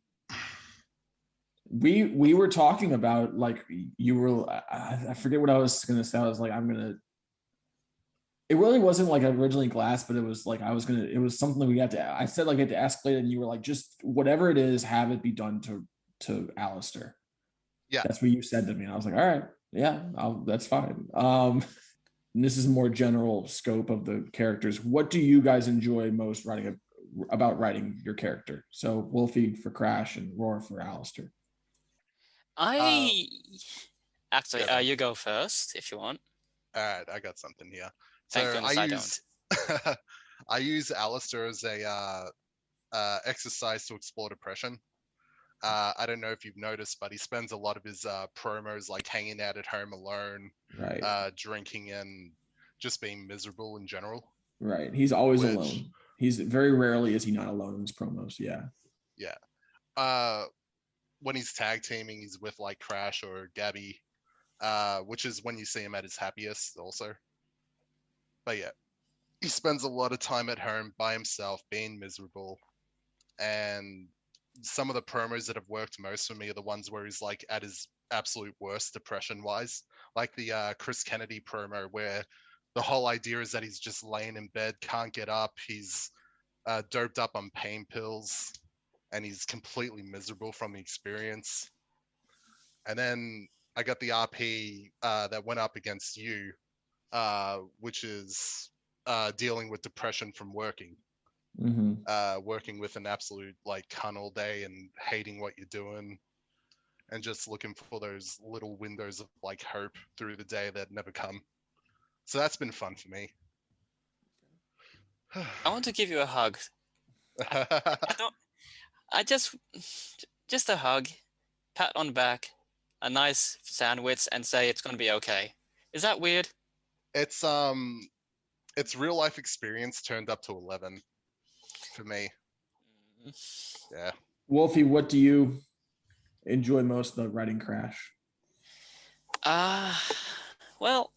[SPEAKER 1] We were talking about, like, you were, I forget what I was going to say. I was like, it really wasn't like originally glass, but it was like, it was something we had to, I said like, I had to escalate it, and you were like, just whatever it is, have it be done to Alistair.
[SPEAKER 2] Yeah.
[SPEAKER 1] That's what you said to me. And I was like, all right, yeah, that's fine. This is more general scope of the characters. What do you guys enjoy most about writing your character? So Wolfie for Krash and Rawr for Alistair.
[SPEAKER 3] Actually,
[SPEAKER 2] yeah,
[SPEAKER 3] you go first if you want.
[SPEAKER 2] All right, I got something here.
[SPEAKER 3] Thank goodness I don't.
[SPEAKER 2] I use Alistair as a exercise to explore depression. I don't know if you've noticed, but he spends a lot of his promos like hanging out at home alone,
[SPEAKER 1] right,
[SPEAKER 2] drinking and just being miserable in general.
[SPEAKER 1] Right. He's always alone. He's very rarely is he not alone in his promos. Yeah.
[SPEAKER 2] Yeah. When he's tag teaming, he's with like Krash or Gabby, which is when you see him at his happiest also. But yeah, he spends a lot of time at home by himself, being miserable. And some of the promos that have worked most for me are the ones where he's like at his absolute worst depression wise, like the Chris Kennedy promo where the whole idea is that he's just laying in bed, can't get up. He's doped up on pain pills and he's completely miserable from the experience. And then I got the RP that went up against you, which is dealing with depression from working.
[SPEAKER 1] Mm-hmm.
[SPEAKER 2] Working with an absolute like cunt all day and hating what you're doing and just looking for those little windows of like hope through the day that never come. So that's been fun for me.
[SPEAKER 3] I want to give you a hug. I just a hug, pat on the back, a nice sandwich, and say it's going to be okay. Is that weird?
[SPEAKER 2] It's real life experience turned up to 11 for me. Yeah.
[SPEAKER 1] Wolfie, what do you enjoy most about writing Krash?
[SPEAKER 3] Well,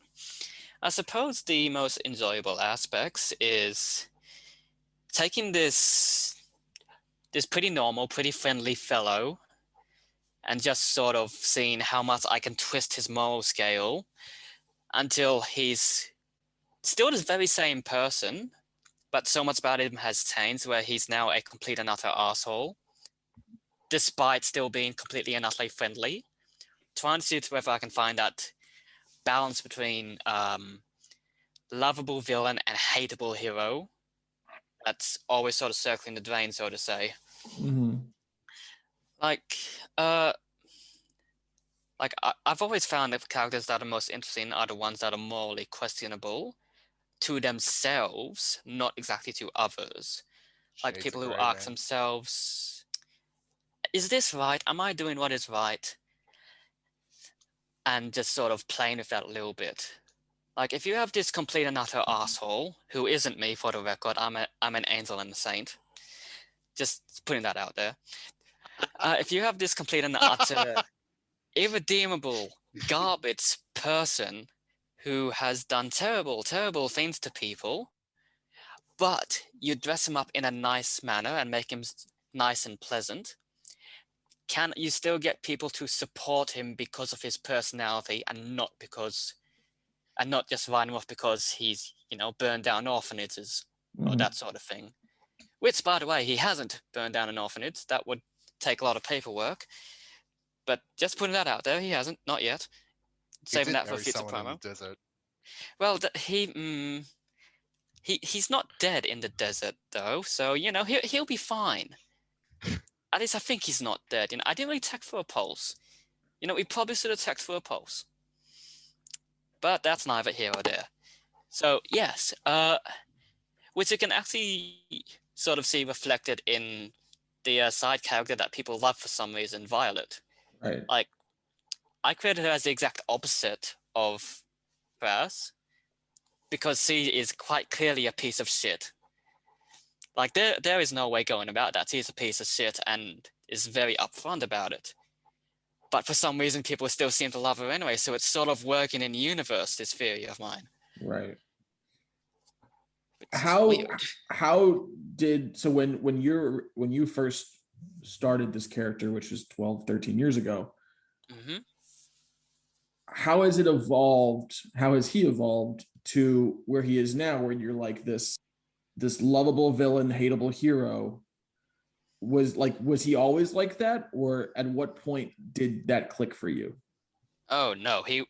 [SPEAKER 3] I suppose the most enjoyable aspects is taking this pretty normal, pretty friendly fellow and just sort of seeing how much I can twist his moral scale until he's still the very same person, but so much about him has changed where he's now a complete and utter asshole, despite still being completely and utterly friendly. Trying to see whether I can find that balance between lovable villain and hateable hero that's always sort of circling the drain, so to say.
[SPEAKER 1] Mm-hmm.
[SPEAKER 3] I've always found that the characters that are most interesting are the ones that are morally questionable to themselves, not exactly to others. Like
[SPEAKER 2] Shades
[SPEAKER 3] people
[SPEAKER 2] of
[SPEAKER 3] who
[SPEAKER 2] grey,
[SPEAKER 3] ask
[SPEAKER 2] man.
[SPEAKER 3] themselves, is this right? Am I doing what is right? And just sort of playing with that a little bit. Like if you have this complete and utter asshole, who isn't me for the record, I'm an angel and a saint. Just putting that out there. If you have this complete and utter irredeemable garbage person who has done terrible, terrible things to people, but you dress him up in a nice manner and make him nice and pleasant, can you still get people to support him because of his personality and not just write him off because he's, burned down orphanages or that sort of thing? Which, by the way, he hasn't burned down an orphanage. That would take a lot of paperwork. But just putting that out there, he hasn't, not yet.
[SPEAKER 2] He
[SPEAKER 3] Saving
[SPEAKER 2] did
[SPEAKER 3] that for
[SPEAKER 2] marry
[SPEAKER 3] future
[SPEAKER 2] someone in
[SPEAKER 3] promo.
[SPEAKER 2] the desert.
[SPEAKER 3] Well, he's not dead in the desert though, so he'll be fine. At least I think he's not dead. I didn't really check for a pulse. We probably should have checked for a pulse, but that's neither here or there. So yes, which you can actually sort of see reflected in the side character that people love for some reason, Violet.
[SPEAKER 1] Right.
[SPEAKER 3] Like, I created her as the exact opposite of Krash because she is quite clearly a piece of shit. Like, there is no way going about that. She's a piece of shit and is very upfront about it. But for some reason, people still seem to love her anyway, so it's sort of working in universe, this theory of mine.
[SPEAKER 1] Right.
[SPEAKER 3] Which is weird.
[SPEAKER 1] How did, so when you first started this character, which was 12, 13 years ago, how has it evolved? How has he evolved to where he is now, where you're like this lovable villain, hateable hero? Was he always like that, or at what point did that click for you?
[SPEAKER 3] Oh no, he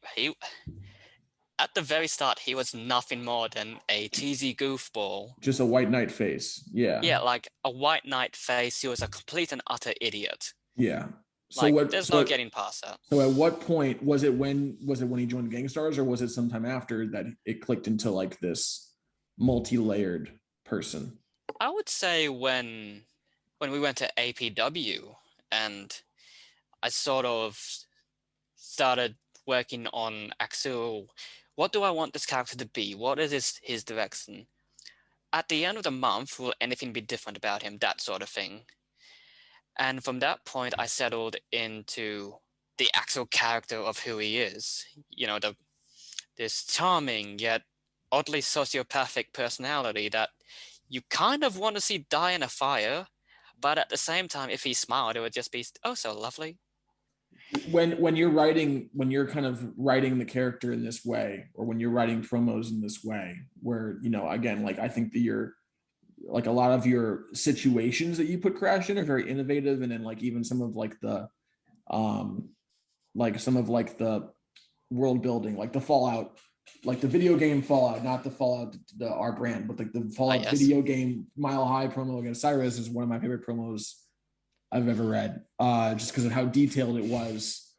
[SPEAKER 3] at the very start he was nothing more than a cheesy goofball.
[SPEAKER 1] Just a white knight face. Yeah,
[SPEAKER 3] like a white knight face. He was a complete and utter idiot.
[SPEAKER 1] Yeah. So
[SPEAKER 3] there's no getting past that.
[SPEAKER 1] So at what point was it when he joined Gangstars, or was it sometime after that it clicked into like this multi-layered person?
[SPEAKER 3] I would say when we went to APW and I sort of started working on actual, what do I want this character to be? What is his direction? At the end of the month, will anything be different about him? That sort of thing. And from that point, I settled into the actual character of who he is. This charming yet oddly sociopathic personality that you kind of want to see die in a fire, but at the same time, if he smiled, it would just be oh so lovely.
[SPEAKER 1] When you're kind of writing the character in this way, or when you're writing promos in this way, where again, like I think that you're like a lot of your situations that you put Krash in are very innovative, and then like even some of like the world building, like the Fallout, like the video game Fallout, not the Fallout our brand, but like the Fallout video game Mile High promo against Cyrus is one of my favorite promos I've ever read, just because of how detailed it was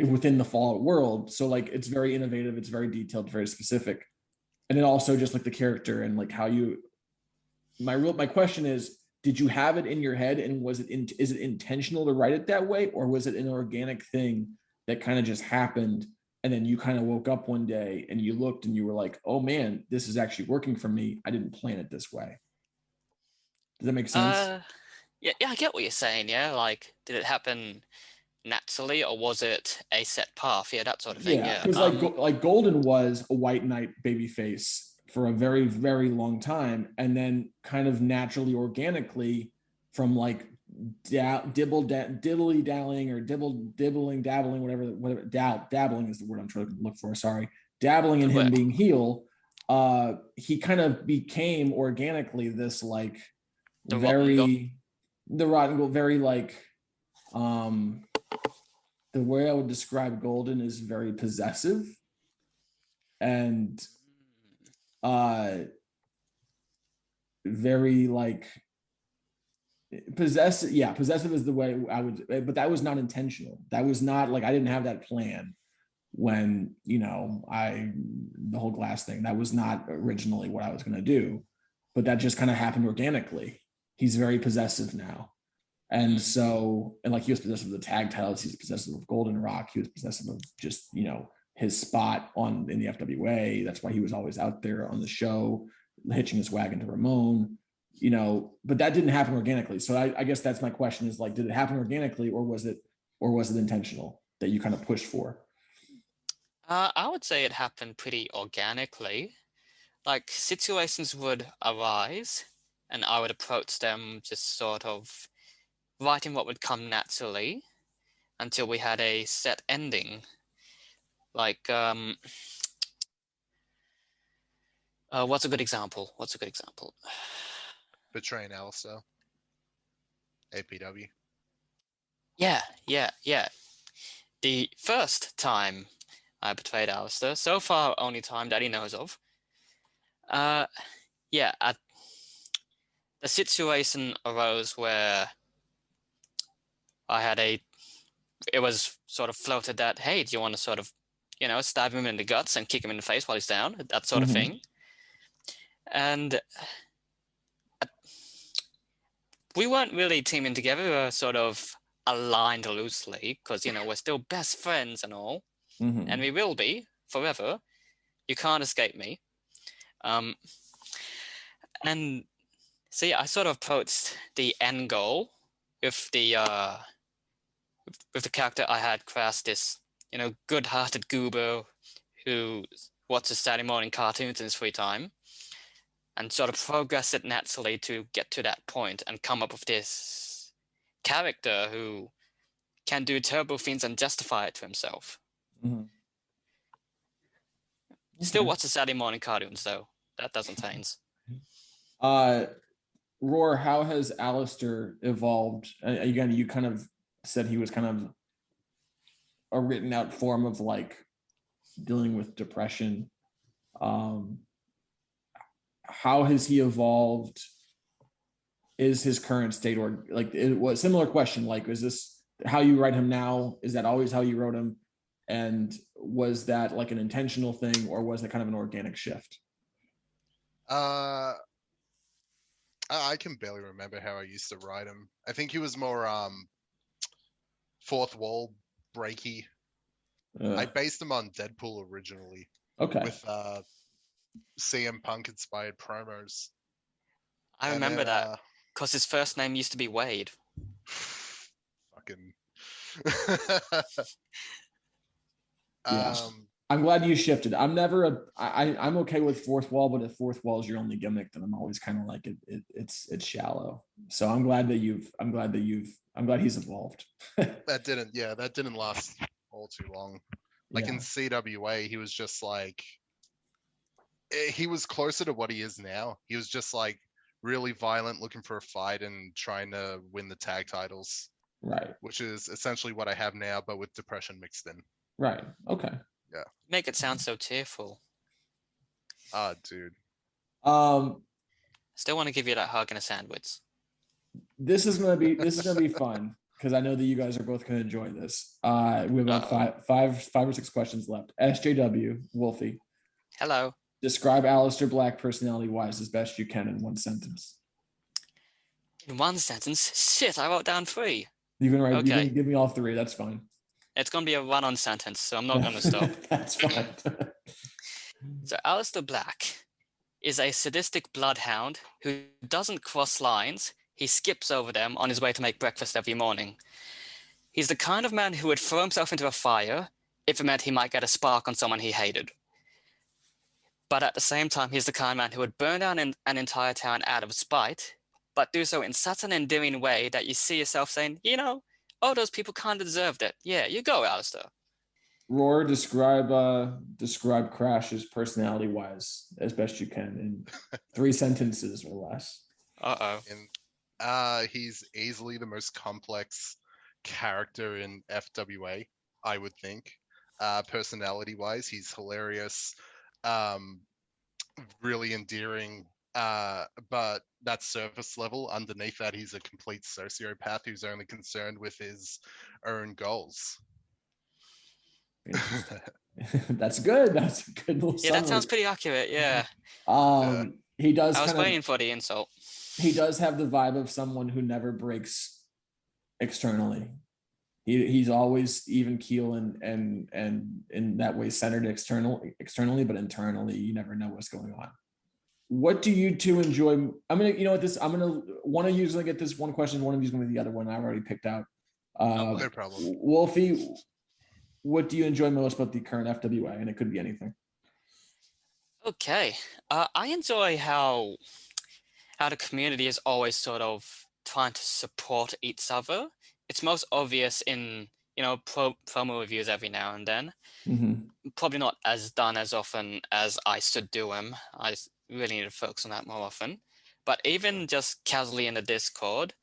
[SPEAKER 1] within the Fallout world. So like it's very innovative, it's very detailed, very specific, and then also just like the character and like how you. My question is, did you have it in your head, and is it intentional to write it that way, or was it an organic thing that kind of just happened, and then you kind of woke up one day and you looked and you were like, oh man, this is actually working for me. I didn't plan it this way. Does that make sense?
[SPEAKER 3] Yeah, I get what you're saying. Yeah, like did it happen naturally, or was it a set path? Yeah, that sort of thing. Yeah,
[SPEAKER 1] because like Golden was a white knight babyface for a very, very long time, and then kind of naturally, organically, from like diddly dallying or dibbling dabbling, whatever dabbling is the word I'm trying to look for. Sorry, dabbling in him being heel. He kind of became organically this like the rotten gold, very like the way I would describe Golden is very possessive and very like possessive. Yeah, possessive is the way I would, but that was not intentional. That was not like, I didn't have that plan when, the whole glass thing, that was not originally what I was going to do, but that just kind of happened organically. he's very possessive now. And so, and like he was possessive of the tag titles, he's possessive of Golden Rock, he was possessive of just, his spot in the FWA. That's why he was always out there on the show, hitching his wagon to Ramon, but that didn't happen organically. So I guess that's my question is like, did it happen organically or was it intentional that you kind of pushed for?
[SPEAKER 3] I would say it happened pretty organically. Like situations would arise and I would approach them just sort of writing what would come naturally until we had a set ending. Like, what's a good example?
[SPEAKER 2] Betraying Alistair. APW.
[SPEAKER 3] Yeah. The first time I betrayed Alistair, so far only time that he knows of. The situation arose where it was sort of floated that, hey, do you want to sort of, stab him in the guts and kick him in the face while he's down, that sort of thing. And we weren't really teaming together, we were sort of aligned loosely because, we're still best friends and all, and we will be forever. You can't escape me. And so I sort of approached the end goal with the character I had, Krash, this good-hearted goober who watches Saturday morning cartoons in his free time, and sort of progress it naturally to get to that point and come up with this character who can do terrible things and justify it to himself. Still watches Saturday morning cartoons though. That doesn't change.
[SPEAKER 1] Rawr, how has Alistair evolved? Again, you kind of said he was kind of a written out form of like dealing with depression. How has he evolved? Is his current state, or like it was similar question, like, is this how you write him now? Is that always how you wrote him? And was that like an intentional thing, or was it kind of an organic shift?
[SPEAKER 2] I can barely remember how I used to write him. I think he was more fourth wall breaky. I based him on Deadpool originally.
[SPEAKER 1] Okay.
[SPEAKER 2] With CM Punk inspired promos.
[SPEAKER 3] I remember that because his first name used to be Wade.
[SPEAKER 2] Fucking.
[SPEAKER 1] Yeah. I'm glad you shifted. I'm okay with fourth wall, but if fourth wall is your only gimmick, then I'm always kind of like it's shallow. So I'm glad he's evolved.
[SPEAKER 2] That didn't last all too long. Like in CWA, he was just like, he was closer to what he is now. He was just like really violent, looking for a fight and trying to win the tag titles.
[SPEAKER 1] Right.
[SPEAKER 2] Which is essentially what I have now, but with depression mixed in.
[SPEAKER 1] Right. Okay.
[SPEAKER 2] Yeah.
[SPEAKER 3] Make it sound so tearful.
[SPEAKER 2] Dude.
[SPEAKER 3] Still want to give you that hug and a sandwich.
[SPEAKER 1] This is gonna be fun because I know that you guys are both gonna enjoy this. We have about five or six questions left. SJW, Wolfie.
[SPEAKER 3] Hello.
[SPEAKER 1] Describe Alyster Black personality-wise as best you can in one sentence.
[SPEAKER 3] In one sentence? Shit, I wrote down 3.
[SPEAKER 1] You can write. Okay. You can give me all 3. That's fine.
[SPEAKER 3] It's going to be a run-on sentence, so I'm not going to stop.
[SPEAKER 1] That's fine.
[SPEAKER 3] So Alyster Black is a sadistic bloodhound who doesn't cross lines. He skips over them on his way to make breakfast every morning. He's the kind of man who would throw himself into a fire if it meant he might get a spark on someone he hated. But at the same time, he's the kind of man who would burn down an entire town out of spite, but do so in such an endearing way that you see yourself saying, oh, those people kind of deserved it. Yeah, you go, Alistar.
[SPEAKER 1] Rawr, describe Krash's personality-wise as best you can in 3 sentences or less.
[SPEAKER 2] He's easily the most complex character in FWA, I would think. Personality-wise, he's hilarious, really endearing, but that's surface level. Underneath that, he's a complete sociopath who's only concerned with his own goals.
[SPEAKER 1] That's good. That's a good little summary.
[SPEAKER 3] That sounds pretty accurate. Yeah.
[SPEAKER 1] He does.
[SPEAKER 3] I was waiting for the insult.
[SPEAKER 1] he does have the vibe of someone who never breaks externally. He's always even keel and in that way centered externally, but internally you never know what's going on. What do you two enjoy? I'm gonna want to usually get this one question. One of you's gonna be the other one. I've already picked out.
[SPEAKER 2] No problem.
[SPEAKER 1] Wolfie, what do you enjoy most about the current FWA? And it could be anything.
[SPEAKER 3] Okay, I enjoy how the community is always sort of trying to support each other. It's most obvious in promo reviews every now and then.
[SPEAKER 1] Mm-hmm.
[SPEAKER 3] Probably not as done as often as I should do them. I really need to focus on that more often. But even just casually in the Discord,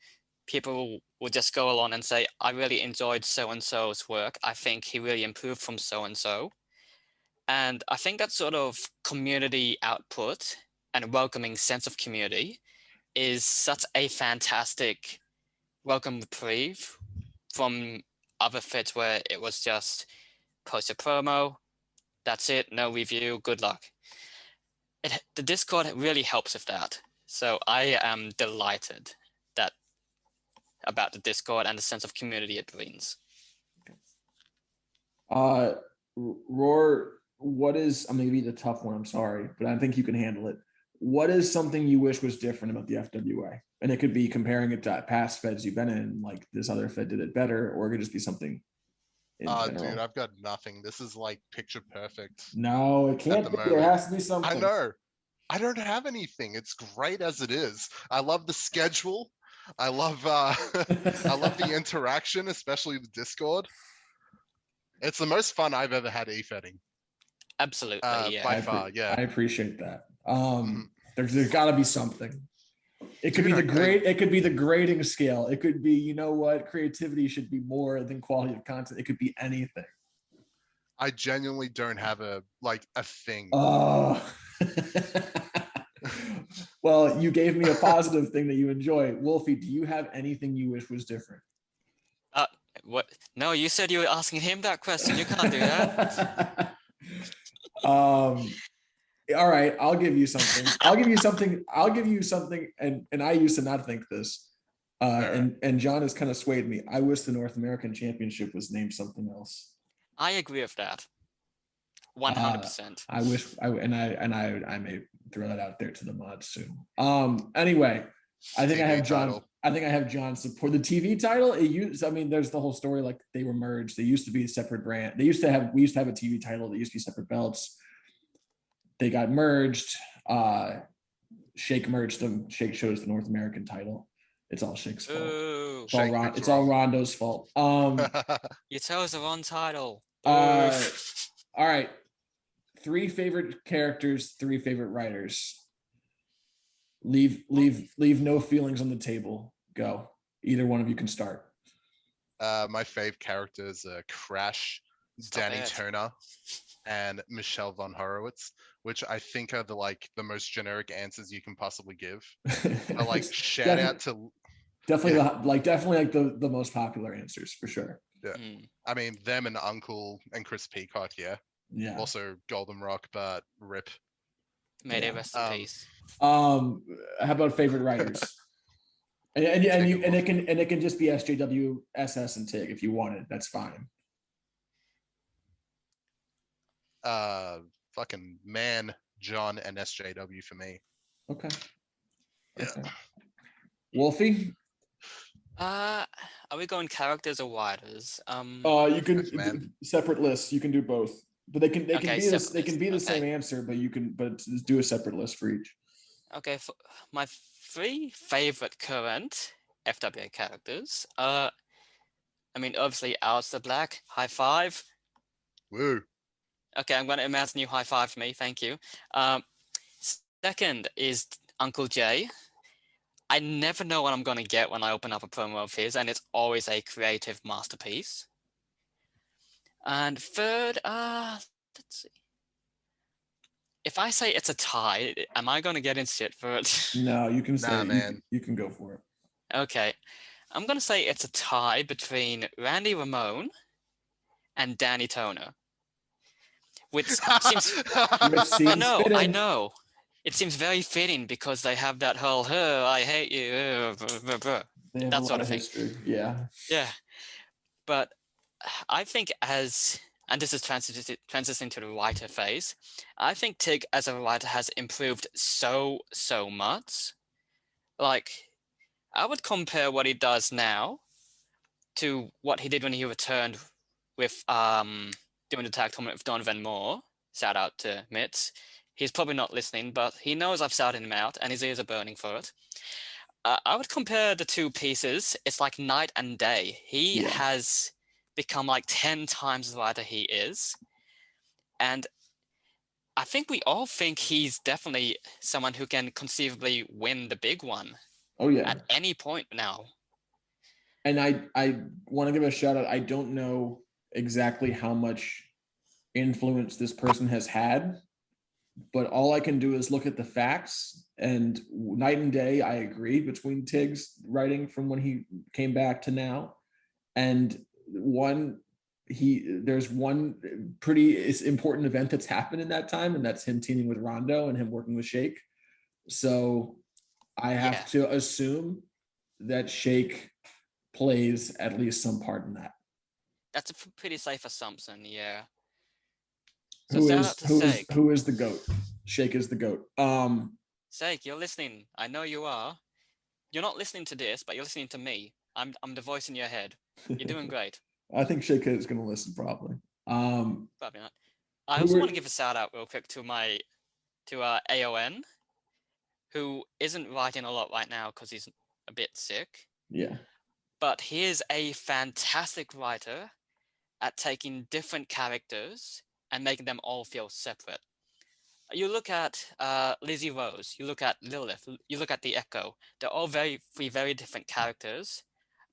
[SPEAKER 3] people will just go along and say, I really enjoyed so-and-so's work. I think he really improved from so-and-so. And I think that sort of community output and welcoming sense of community is such a fantastic welcome reprieve from other fits where it was just post a promo, that's it, no review, good luck. The Discord really helps with that. So I am delighted about the Discord and the sense of community it brings.
[SPEAKER 1] Rawr, what is, I'm gonna be the tough one, I'm sorry, but I think you can handle it. What is something you wish was different about the FWA? And it could be comparing it to past feds you've been in, like this other fed did it better, or it could just be something in general.
[SPEAKER 2] Dude, I've got nothing. This is like picture perfect.
[SPEAKER 1] No, it can't be. There has to be something.
[SPEAKER 2] I know. I don't have anything. It's great as it is. I love the schedule. I love I love the interaction, especially the Discord. It's the most fun I've ever had e-fetting.
[SPEAKER 3] Absolutely, yeah.
[SPEAKER 2] By far, yeah.
[SPEAKER 1] I appreciate that. There's got to be something. It could be it could be the grading scale. It could be, you know what, creativity should be more than quality of content. It could be anything.
[SPEAKER 2] I genuinely don't have a thing.
[SPEAKER 1] Well, you gave me a positive thing that you enjoy. Wolfie, do you have anything you wish was different?
[SPEAKER 3] What? No, you said you were asking him that question. You can't do that.
[SPEAKER 1] All right, I'll give you something. And I used to not think this. And John has kind of swayed me. I wish the North American Championship was named something else.
[SPEAKER 3] I agree with that. 100%.
[SPEAKER 1] I wish I may throw that out there to the mods soon. Anyway, I think I have John. I think I have John support the TV title. There's the whole story. Like they were merged. They used to be a separate brand. We used to have a TV title. They used to be separate belts. They got merged. Shake merged them. Shake chose the North American title. It's all Shake's fault.
[SPEAKER 3] Ooh,
[SPEAKER 1] it's all Rondo's fault.
[SPEAKER 3] You chose the wrong title.
[SPEAKER 1] All right. 3 favorite characters, 3 favorite writers. Leave no feelings on the table. Go. Either one of you can start.
[SPEAKER 2] My fave characters are Krash, Danny Turner, and Michelle von Horowitz, which I think are the most generic answers you can possibly give. Shout out to
[SPEAKER 1] definitely the most popular answers for sure.
[SPEAKER 2] Yeah. I mean them and Uncle and Chris Peacock, yeah.
[SPEAKER 1] Yeah.
[SPEAKER 2] Also Golden Rock, but rip.
[SPEAKER 3] May they rest in peace.
[SPEAKER 1] How about favorite writers? and it can just be SJW, SS, and TIG if you want it. That's fine.
[SPEAKER 2] Fucking Man, John, and SJW for me.
[SPEAKER 1] Okay.
[SPEAKER 2] Yeah.
[SPEAKER 1] Okay. Wolfie?
[SPEAKER 3] Are we going characters or writers?
[SPEAKER 1] You can separate lists. You can do both. But they can be the same answer, but just do a separate list for each.
[SPEAKER 3] Okay, for my 3 favorite current FWA characters. Obviously Alyster Black, high five.
[SPEAKER 2] Woo.
[SPEAKER 3] Okay, I'm going to imagine you high five me. Thank you. Second is Uncle Jay. I never know what I'm going to get when I open up a promo of his, and it's always a creative masterpiece. And third, let's see. If I say it's a tie, am I going to get in shit for it?
[SPEAKER 1] No, you can say
[SPEAKER 2] man.
[SPEAKER 1] You can go for it.
[SPEAKER 3] Okay. I'm going to say it's a tie between Randy Ramone and Danny Toner. Which seems...
[SPEAKER 1] I know.
[SPEAKER 3] it seems very fitting because they have that whole I hate you, that sort of thing.
[SPEAKER 1] History. Yeah.
[SPEAKER 3] Yeah, but I think and this is transitioning to the writer phase, I think Tig as a writer has improved so much. Like, I would compare what he does now to what he did when he returned with doing the tag tournament with Donovan Moore. Shout out to Mitz. He's probably not listening, but he knows I've shouted him out and his ears are burning for it. I would compare the two pieces. It's like night and day. He has become like 10 times the writer he is. And I think we all think he's definitely someone who can conceivably win the big one.
[SPEAKER 1] Oh, yeah.
[SPEAKER 3] At any point now.
[SPEAKER 1] And I want to give a shout out. I don't know exactly how much influence this person has had, but all I can do is look at the facts, and night and day, I agree between Tig's writing from when he came back to now. And there's one pretty important event that's happened in that time, and that's him teaming with Rondo and him working with Shake. So I have to assume that Shake plays at least some part in that.
[SPEAKER 3] That's a pretty safe assumption, yeah. So
[SPEAKER 1] who is the GOAT? Shake is the GOAT.
[SPEAKER 3] Shake, you're listening. I know you are. You're not listening to this, but you're listening to me. I'm the voice in your head. You're doing great.
[SPEAKER 1] I think Shake is going to listen probably.
[SPEAKER 3] Probably not. I also want to give a shout out real quick to AON, who isn't writing a lot right now because he's a bit sick.
[SPEAKER 1] Yeah.
[SPEAKER 3] But he is a fantastic writer at taking different characters and making them all feel separate. You look at Lizzie Rose, you look at Lilith, you look at the Echo. They're all three very different characters,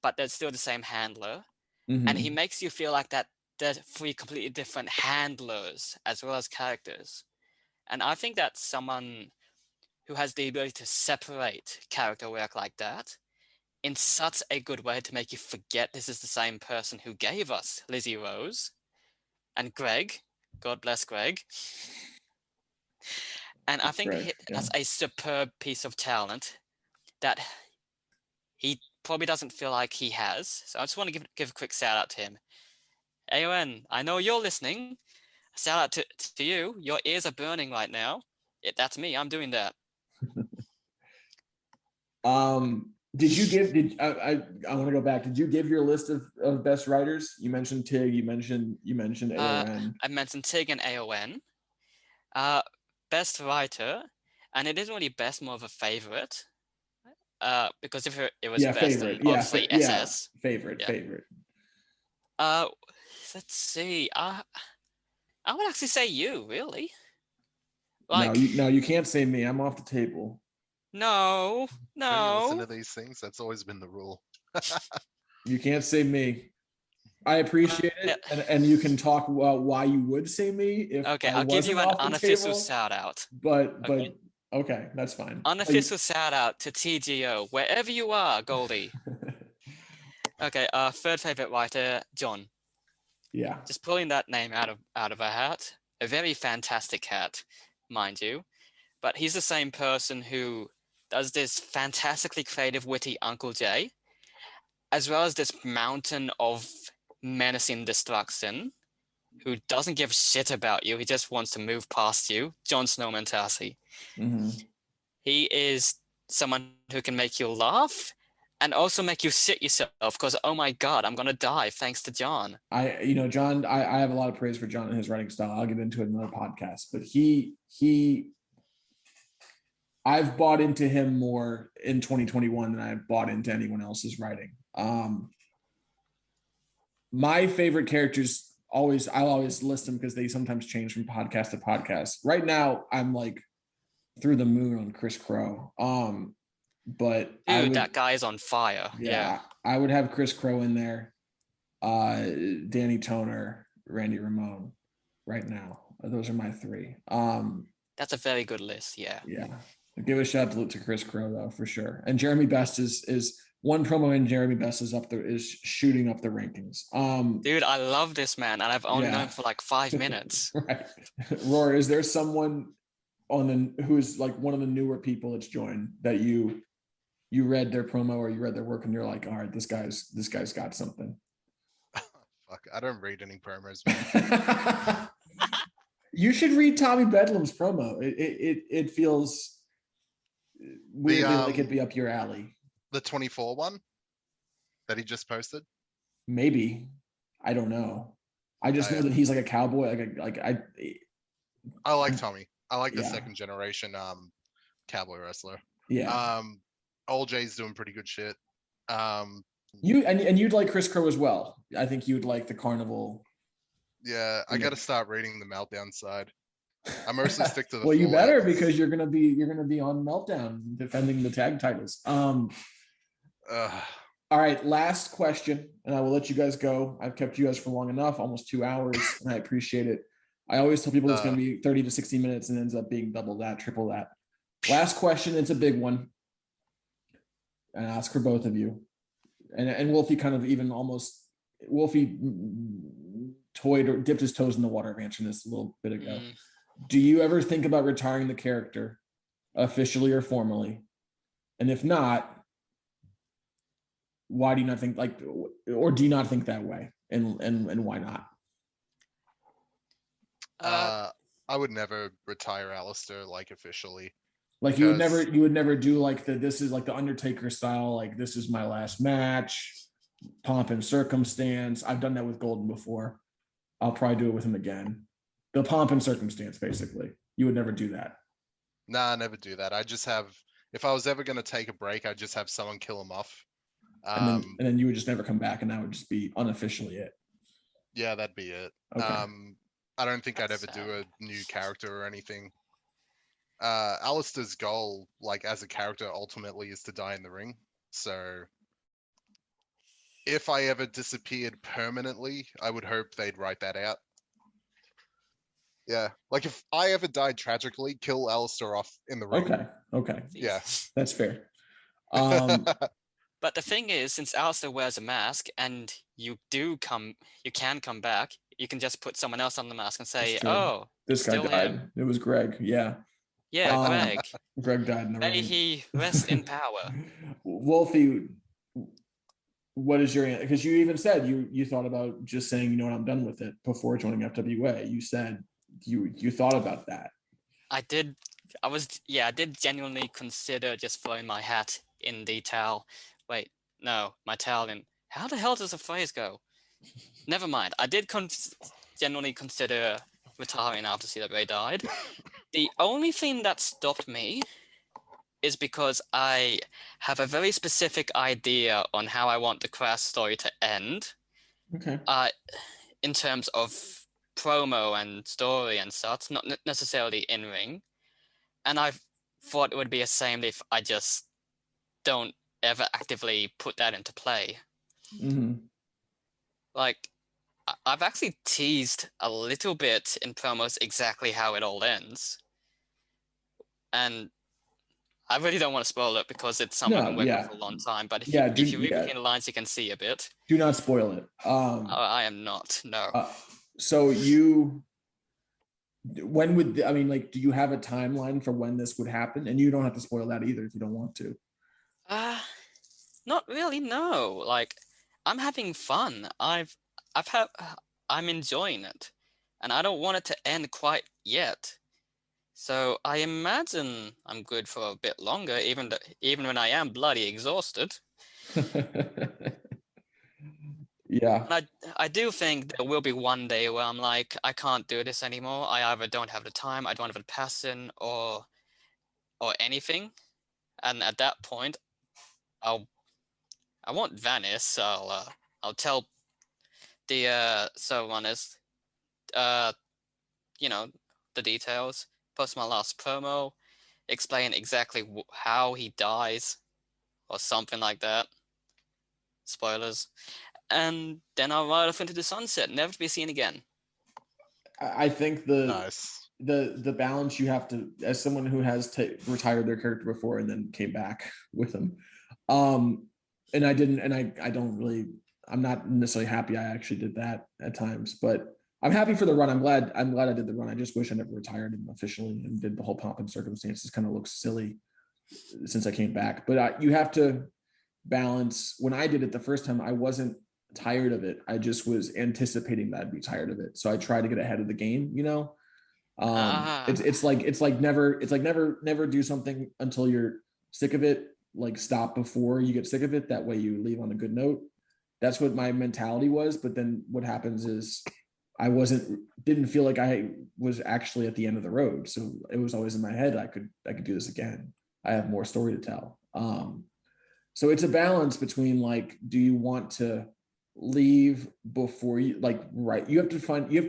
[SPEAKER 3] but they're still the same handler. Mm-hmm. And he makes you feel like that they're three completely different handlers as well as characters. And I think that someone who has the ability to separate character work like that in such a good way to make you forget this is the same person who gave us Lizzie Rose and Greg. God bless Greg. And I think that's a superb piece of talent that he probably doesn't feel like he has. So I just want to give a quick shout out to him. AON, I know you're listening. Shout out to you. Your ears are burning right now. That's me. I'm doing that.
[SPEAKER 1] Did you give? I want to go back. Did you give your list of best writers? You mentioned Tig. You mentioned AON.
[SPEAKER 3] I mentioned Tig and AON. Best writer, and it isn't really best, more of a favorite. Because if it was best,
[SPEAKER 1] favorite.
[SPEAKER 3] Then obviously SS.
[SPEAKER 1] Favorite.
[SPEAKER 3] Let's see. I would actually say you, really.
[SPEAKER 1] Like, no, you can't say me. I'm off the table.
[SPEAKER 3] No.
[SPEAKER 2] When you listen to these things, that's always been the rule.
[SPEAKER 1] You can't say me. I appreciate it, and you can talk about why you would say me.
[SPEAKER 3] I'll give you an unofficial shout out.
[SPEAKER 1] But okay, that's fine.
[SPEAKER 3] Unofficial shout out to TGO, wherever you are, Goldie. Okay, third favorite writer, John.
[SPEAKER 1] Yeah.
[SPEAKER 3] Just pulling that name out of a hat. A very fantastic hat, mind you. But he's the same person who does this fantastically creative, witty Uncle Jay, as well as this mountain of menacing destruction, who doesn't give a shit about you. He just wants to move past you. Jon Snow mentality. Mm-hmm. He is someone who can make you laugh and also make you shit yourself because, oh my God, I'm going to die thanks to John.
[SPEAKER 1] John, I have a lot of praise for John and his writing style. I'll get into it in another podcast, but I've bought into him more in 2021 than I've bought into anyone else's writing. My favorite characters I'll always list them because they sometimes change from podcast to podcast. Right now, I'm like through the moon on Chris Crow. But
[SPEAKER 3] that guy is on fire. Yeah.
[SPEAKER 1] I would have Chris Crow in there, Danny Toner, Randy Ramone right now. Those are my three.
[SPEAKER 3] That's a very good list. Yeah.
[SPEAKER 1] Yeah. Give a shout out to Chris Crow though, for sure. And Jeremy Best is one promo in Jeremy Best is shooting up the rankings.
[SPEAKER 3] Dude, I love this man, and I've only known him for like 5 minutes.
[SPEAKER 1] Right. Rawr, is there someone who is like one of the newer people that's joined that you read their promo or you read their work and you're like, all right, this guy's got something.
[SPEAKER 2] Fuck, I don't read any promos, man.
[SPEAKER 1] You should read Tommy Bedlam's promo. It feels weirdly like it'd be up your alley.
[SPEAKER 2] The 24 one that he just posted.
[SPEAKER 1] Maybe, I don't know. I just know that he's like a cowboy.
[SPEAKER 2] I like Tommy. I like the second generation cowboy wrestler.
[SPEAKER 1] Yeah.
[SPEAKER 2] Old J's doing pretty good shit.
[SPEAKER 1] You'd like Chris Crow as well. I think you'd like the carnival.
[SPEAKER 2] Yeah, I got to start reading the Meltdown side. I mostly stick to the.
[SPEAKER 1] Well, you better because you're gonna be on Meltdown defending the tag titles. All right, last question, and I will let you guys go. I've kept you guys for long enough, almost 2 hours, and I appreciate it. I always tell people it's going to be 30 to 60 minutes and ends up being double that, triple that. Last question, it's a big one. And I ask for both of you. And Wolfie kind of even almost, Wolfie toyed or dipped his toes in the water of answering this a little bit ago. Do you ever think about retiring the character officially or formally? And if not, why do you not think or do you not think that way? And why not?
[SPEAKER 2] I would never retire Alistair officially.
[SPEAKER 1] Like you would never do like this is like the Undertaker style, like this is my last match, pomp and circumstance. I've done that with Golden before. I'll probably do it with him again. The pomp and circumstance, basically. You would never do that.
[SPEAKER 2] Nah, I never do that. I just have, if I was ever going to take a break, I'd just have someone kill him off.
[SPEAKER 1] And then you would just never come back, and that would just be unofficially it.
[SPEAKER 2] Yeah, that'd be it.
[SPEAKER 1] Okay.
[SPEAKER 2] I don't think I'd ever do a new character or anything. Alistair's goal, as a character, ultimately is to die in the ring. So if I ever disappeared permanently, I would hope they'd write that out. Yeah. If I ever died tragically, kill Alistair off in the ring.
[SPEAKER 1] Okay.
[SPEAKER 2] Yeah.
[SPEAKER 1] That's fair.
[SPEAKER 3] But the thing is, since Alistair wears a mask and you can come back, you can just put someone else on the mask and say, oh,
[SPEAKER 1] this guy died.
[SPEAKER 3] Him.
[SPEAKER 1] It was Greg. Yeah.
[SPEAKER 3] Yeah, Greg.
[SPEAKER 1] Greg died in the ring.
[SPEAKER 3] May he rest in power.
[SPEAKER 1] Wolfie, what is your answer? Because you even said you thought about just saying, you know what, I'm done with it before joining FWA. You said you thought about that.
[SPEAKER 3] I did genuinely consider just throwing my hat in the towel. Wait, no, my towel in. How the hell does the phrase go? Never mind. I did genuinely consider retiring after CWA died. The only thing that stopped me is because I have a very specific idea on how I want the Krash story to end.
[SPEAKER 1] Okay.
[SPEAKER 3] In terms of promo and story and such, not necessarily in ring. And I thought it would be a shame if I just don't ever actively put that into play.
[SPEAKER 1] Mm-hmm.
[SPEAKER 3] I've actually teased a little bit in promos exactly how it all ends. And I really don't want to spoil it because it's something I've been working on for a long time. But if you read between the lines, you can see a bit.
[SPEAKER 1] Do not spoil it.
[SPEAKER 3] I am not, no.
[SPEAKER 1] So when would, do you have a timeline for when this would happen? And you don't have to spoil that either if you don't want to.
[SPEAKER 3] Not really, no. I'm having fun. I'm enjoying it. And I don't want it to end quite yet. So I imagine I'm good for a bit longer, even when I am bloody exhausted.
[SPEAKER 1] Yeah.
[SPEAKER 3] And I do think there will be one day where I'm like, I can't do this anymore. I either don't have the time, I don't have the passion, or anything. And at that point, I won't vanish. I'll tell the showrunners, the details. Post my last promo, explain exactly how he dies, or something like that. Spoilers. And then I'll ride off into the sunset, never to be seen again. I think the balance you have to, as someone who has retired their character before and then came back with them, and I didn't, and I don't really, I'm not necessarily happy I actually did that at times, but
[SPEAKER 1] I'm happy for the run. I'm glad I did the run. I just wish I never retired officially and did the whole pomp and circumstances. Kind of looks silly since I came back. But you have to balance. When I did it the first time, I wasn't tired of it. I just was anticipating that I'd be tired of it. So I tried to get ahead of the game, you know. It's like never do something until you're sick of it. Like stop before you get sick of it. That way you leave on a good note. That's what my mentality was. But then what happens is I didn't feel like I was actually at the end of the road. So it was always in my head. I could do this again. I have more story to tell. So it's a balance between like, do you want to leave before you you have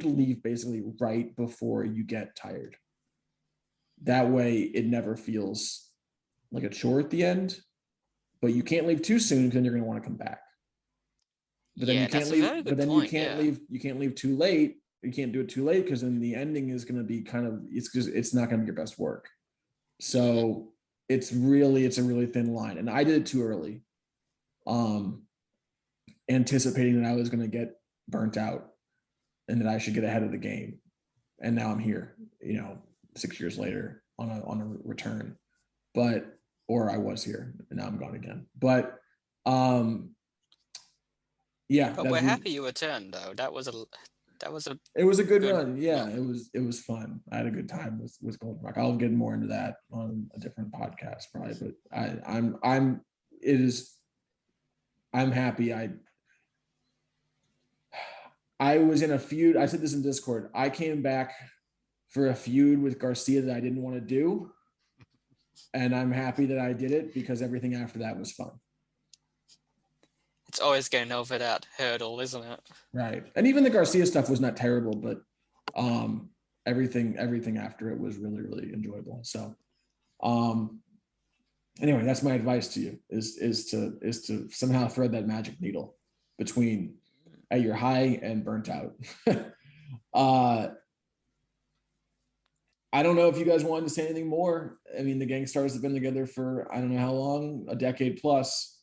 [SPEAKER 1] to leave basically right before you get tired. That way it never feels like a chore at the end, but you can't leave too soon because then you're going to want to come back. But then you can't leave, you can't leave too late. You can't do it too late because then the ending is going to be it's not going to be your best work. So it's a really thin line. And I did it too early. Anticipating that I was going to get burnt out and that I should get ahead of the game. And now I'm here, 6 years later on a return, or I was here and now I'm gone again. But yeah,
[SPEAKER 3] but we're happy you returned though. It was a good
[SPEAKER 1] run. Yeah, it was fun. I had a good time with Golden Rock. I'll get more into that on a different podcast probably, but I'm happy. I was in a feud. I said this in Discord. I came back for a feud with Garcia that I didn't want to do. And I'm happy that I did it because everything after that was fun.
[SPEAKER 3] It's always getting over that hurdle, isn't it?
[SPEAKER 1] Right. And even the Garcia stuff was not terrible, but everything after it was really, really enjoyable. So anyway, that's my advice to you is to somehow thread that magic needle between at your high and burnt out. I don't know if you guys wanted to say anything more. I mean, the Gangstars have been together for I don't know how long, a decade plus,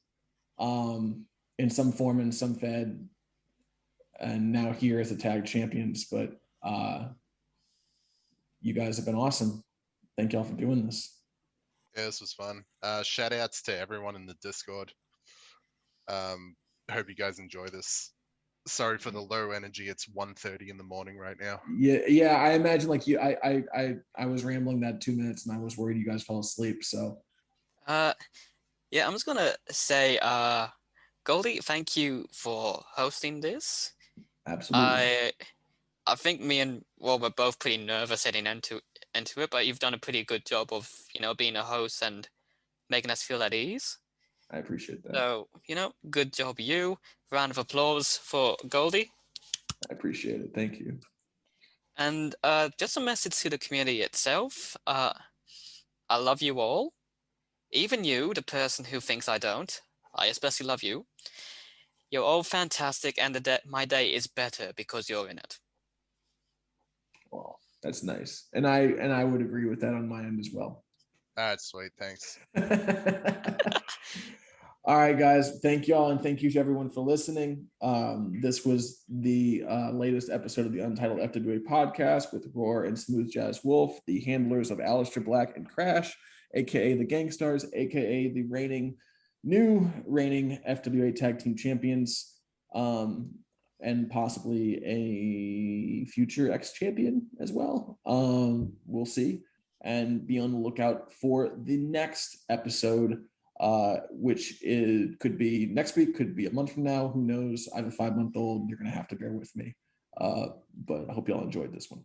[SPEAKER 1] in some form, in some fed, and now here as the tag champions. But you guys have been awesome. Thank y'all for doing this.
[SPEAKER 2] Yeah, this was fun. Shout outs to everyone in the Discord. Hope you guys enjoy this. Sorry for the low energy. It's 1:30 in the morning right now.
[SPEAKER 1] Yeah. I imagine like you. I was rambling that 2 minutes, and I was worried you guys fell asleep. So.
[SPEAKER 3] Yeah, I'm just gonna say, Goldie, thank you for hosting this.
[SPEAKER 1] Absolutely.
[SPEAKER 3] I think we're both pretty nervous heading into it, but you've done a pretty good job of being a host and making us feel at ease.
[SPEAKER 1] I appreciate that.
[SPEAKER 3] So, good job, you. Round of applause for Goldie.
[SPEAKER 1] I appreciate it. Thank you.
[SPEAKER 3] And just a message to the community itself. I love you all. Even you, the person who thinks I don't. I especially love you. You're all fantastic, and my day is better because you're in it.
[SPEAKER 1] Well, that's nice. And I would agree with that on my end as well.
[SPEAKER 2] That's sweet. Thanks.
[SPEAKER 1] All right, guys. Thank y'all, and thank you to everyone for listening. This was the latest episode of the Untitled FWA Podcast with Rawr and Smooth Jazz Wolf, the handlers of Alyster Black and Krash, aka the Gangstars, aka the new reigning FWA Tag Team Champions, and possibly a future ex-champion as well. We'll see. And be on the lookout for the next episode, which could be next week, could be a month from now. Who knows? I have a 5-month-old. You're going to have to bear with me. But I hope y'all enjoyed this one.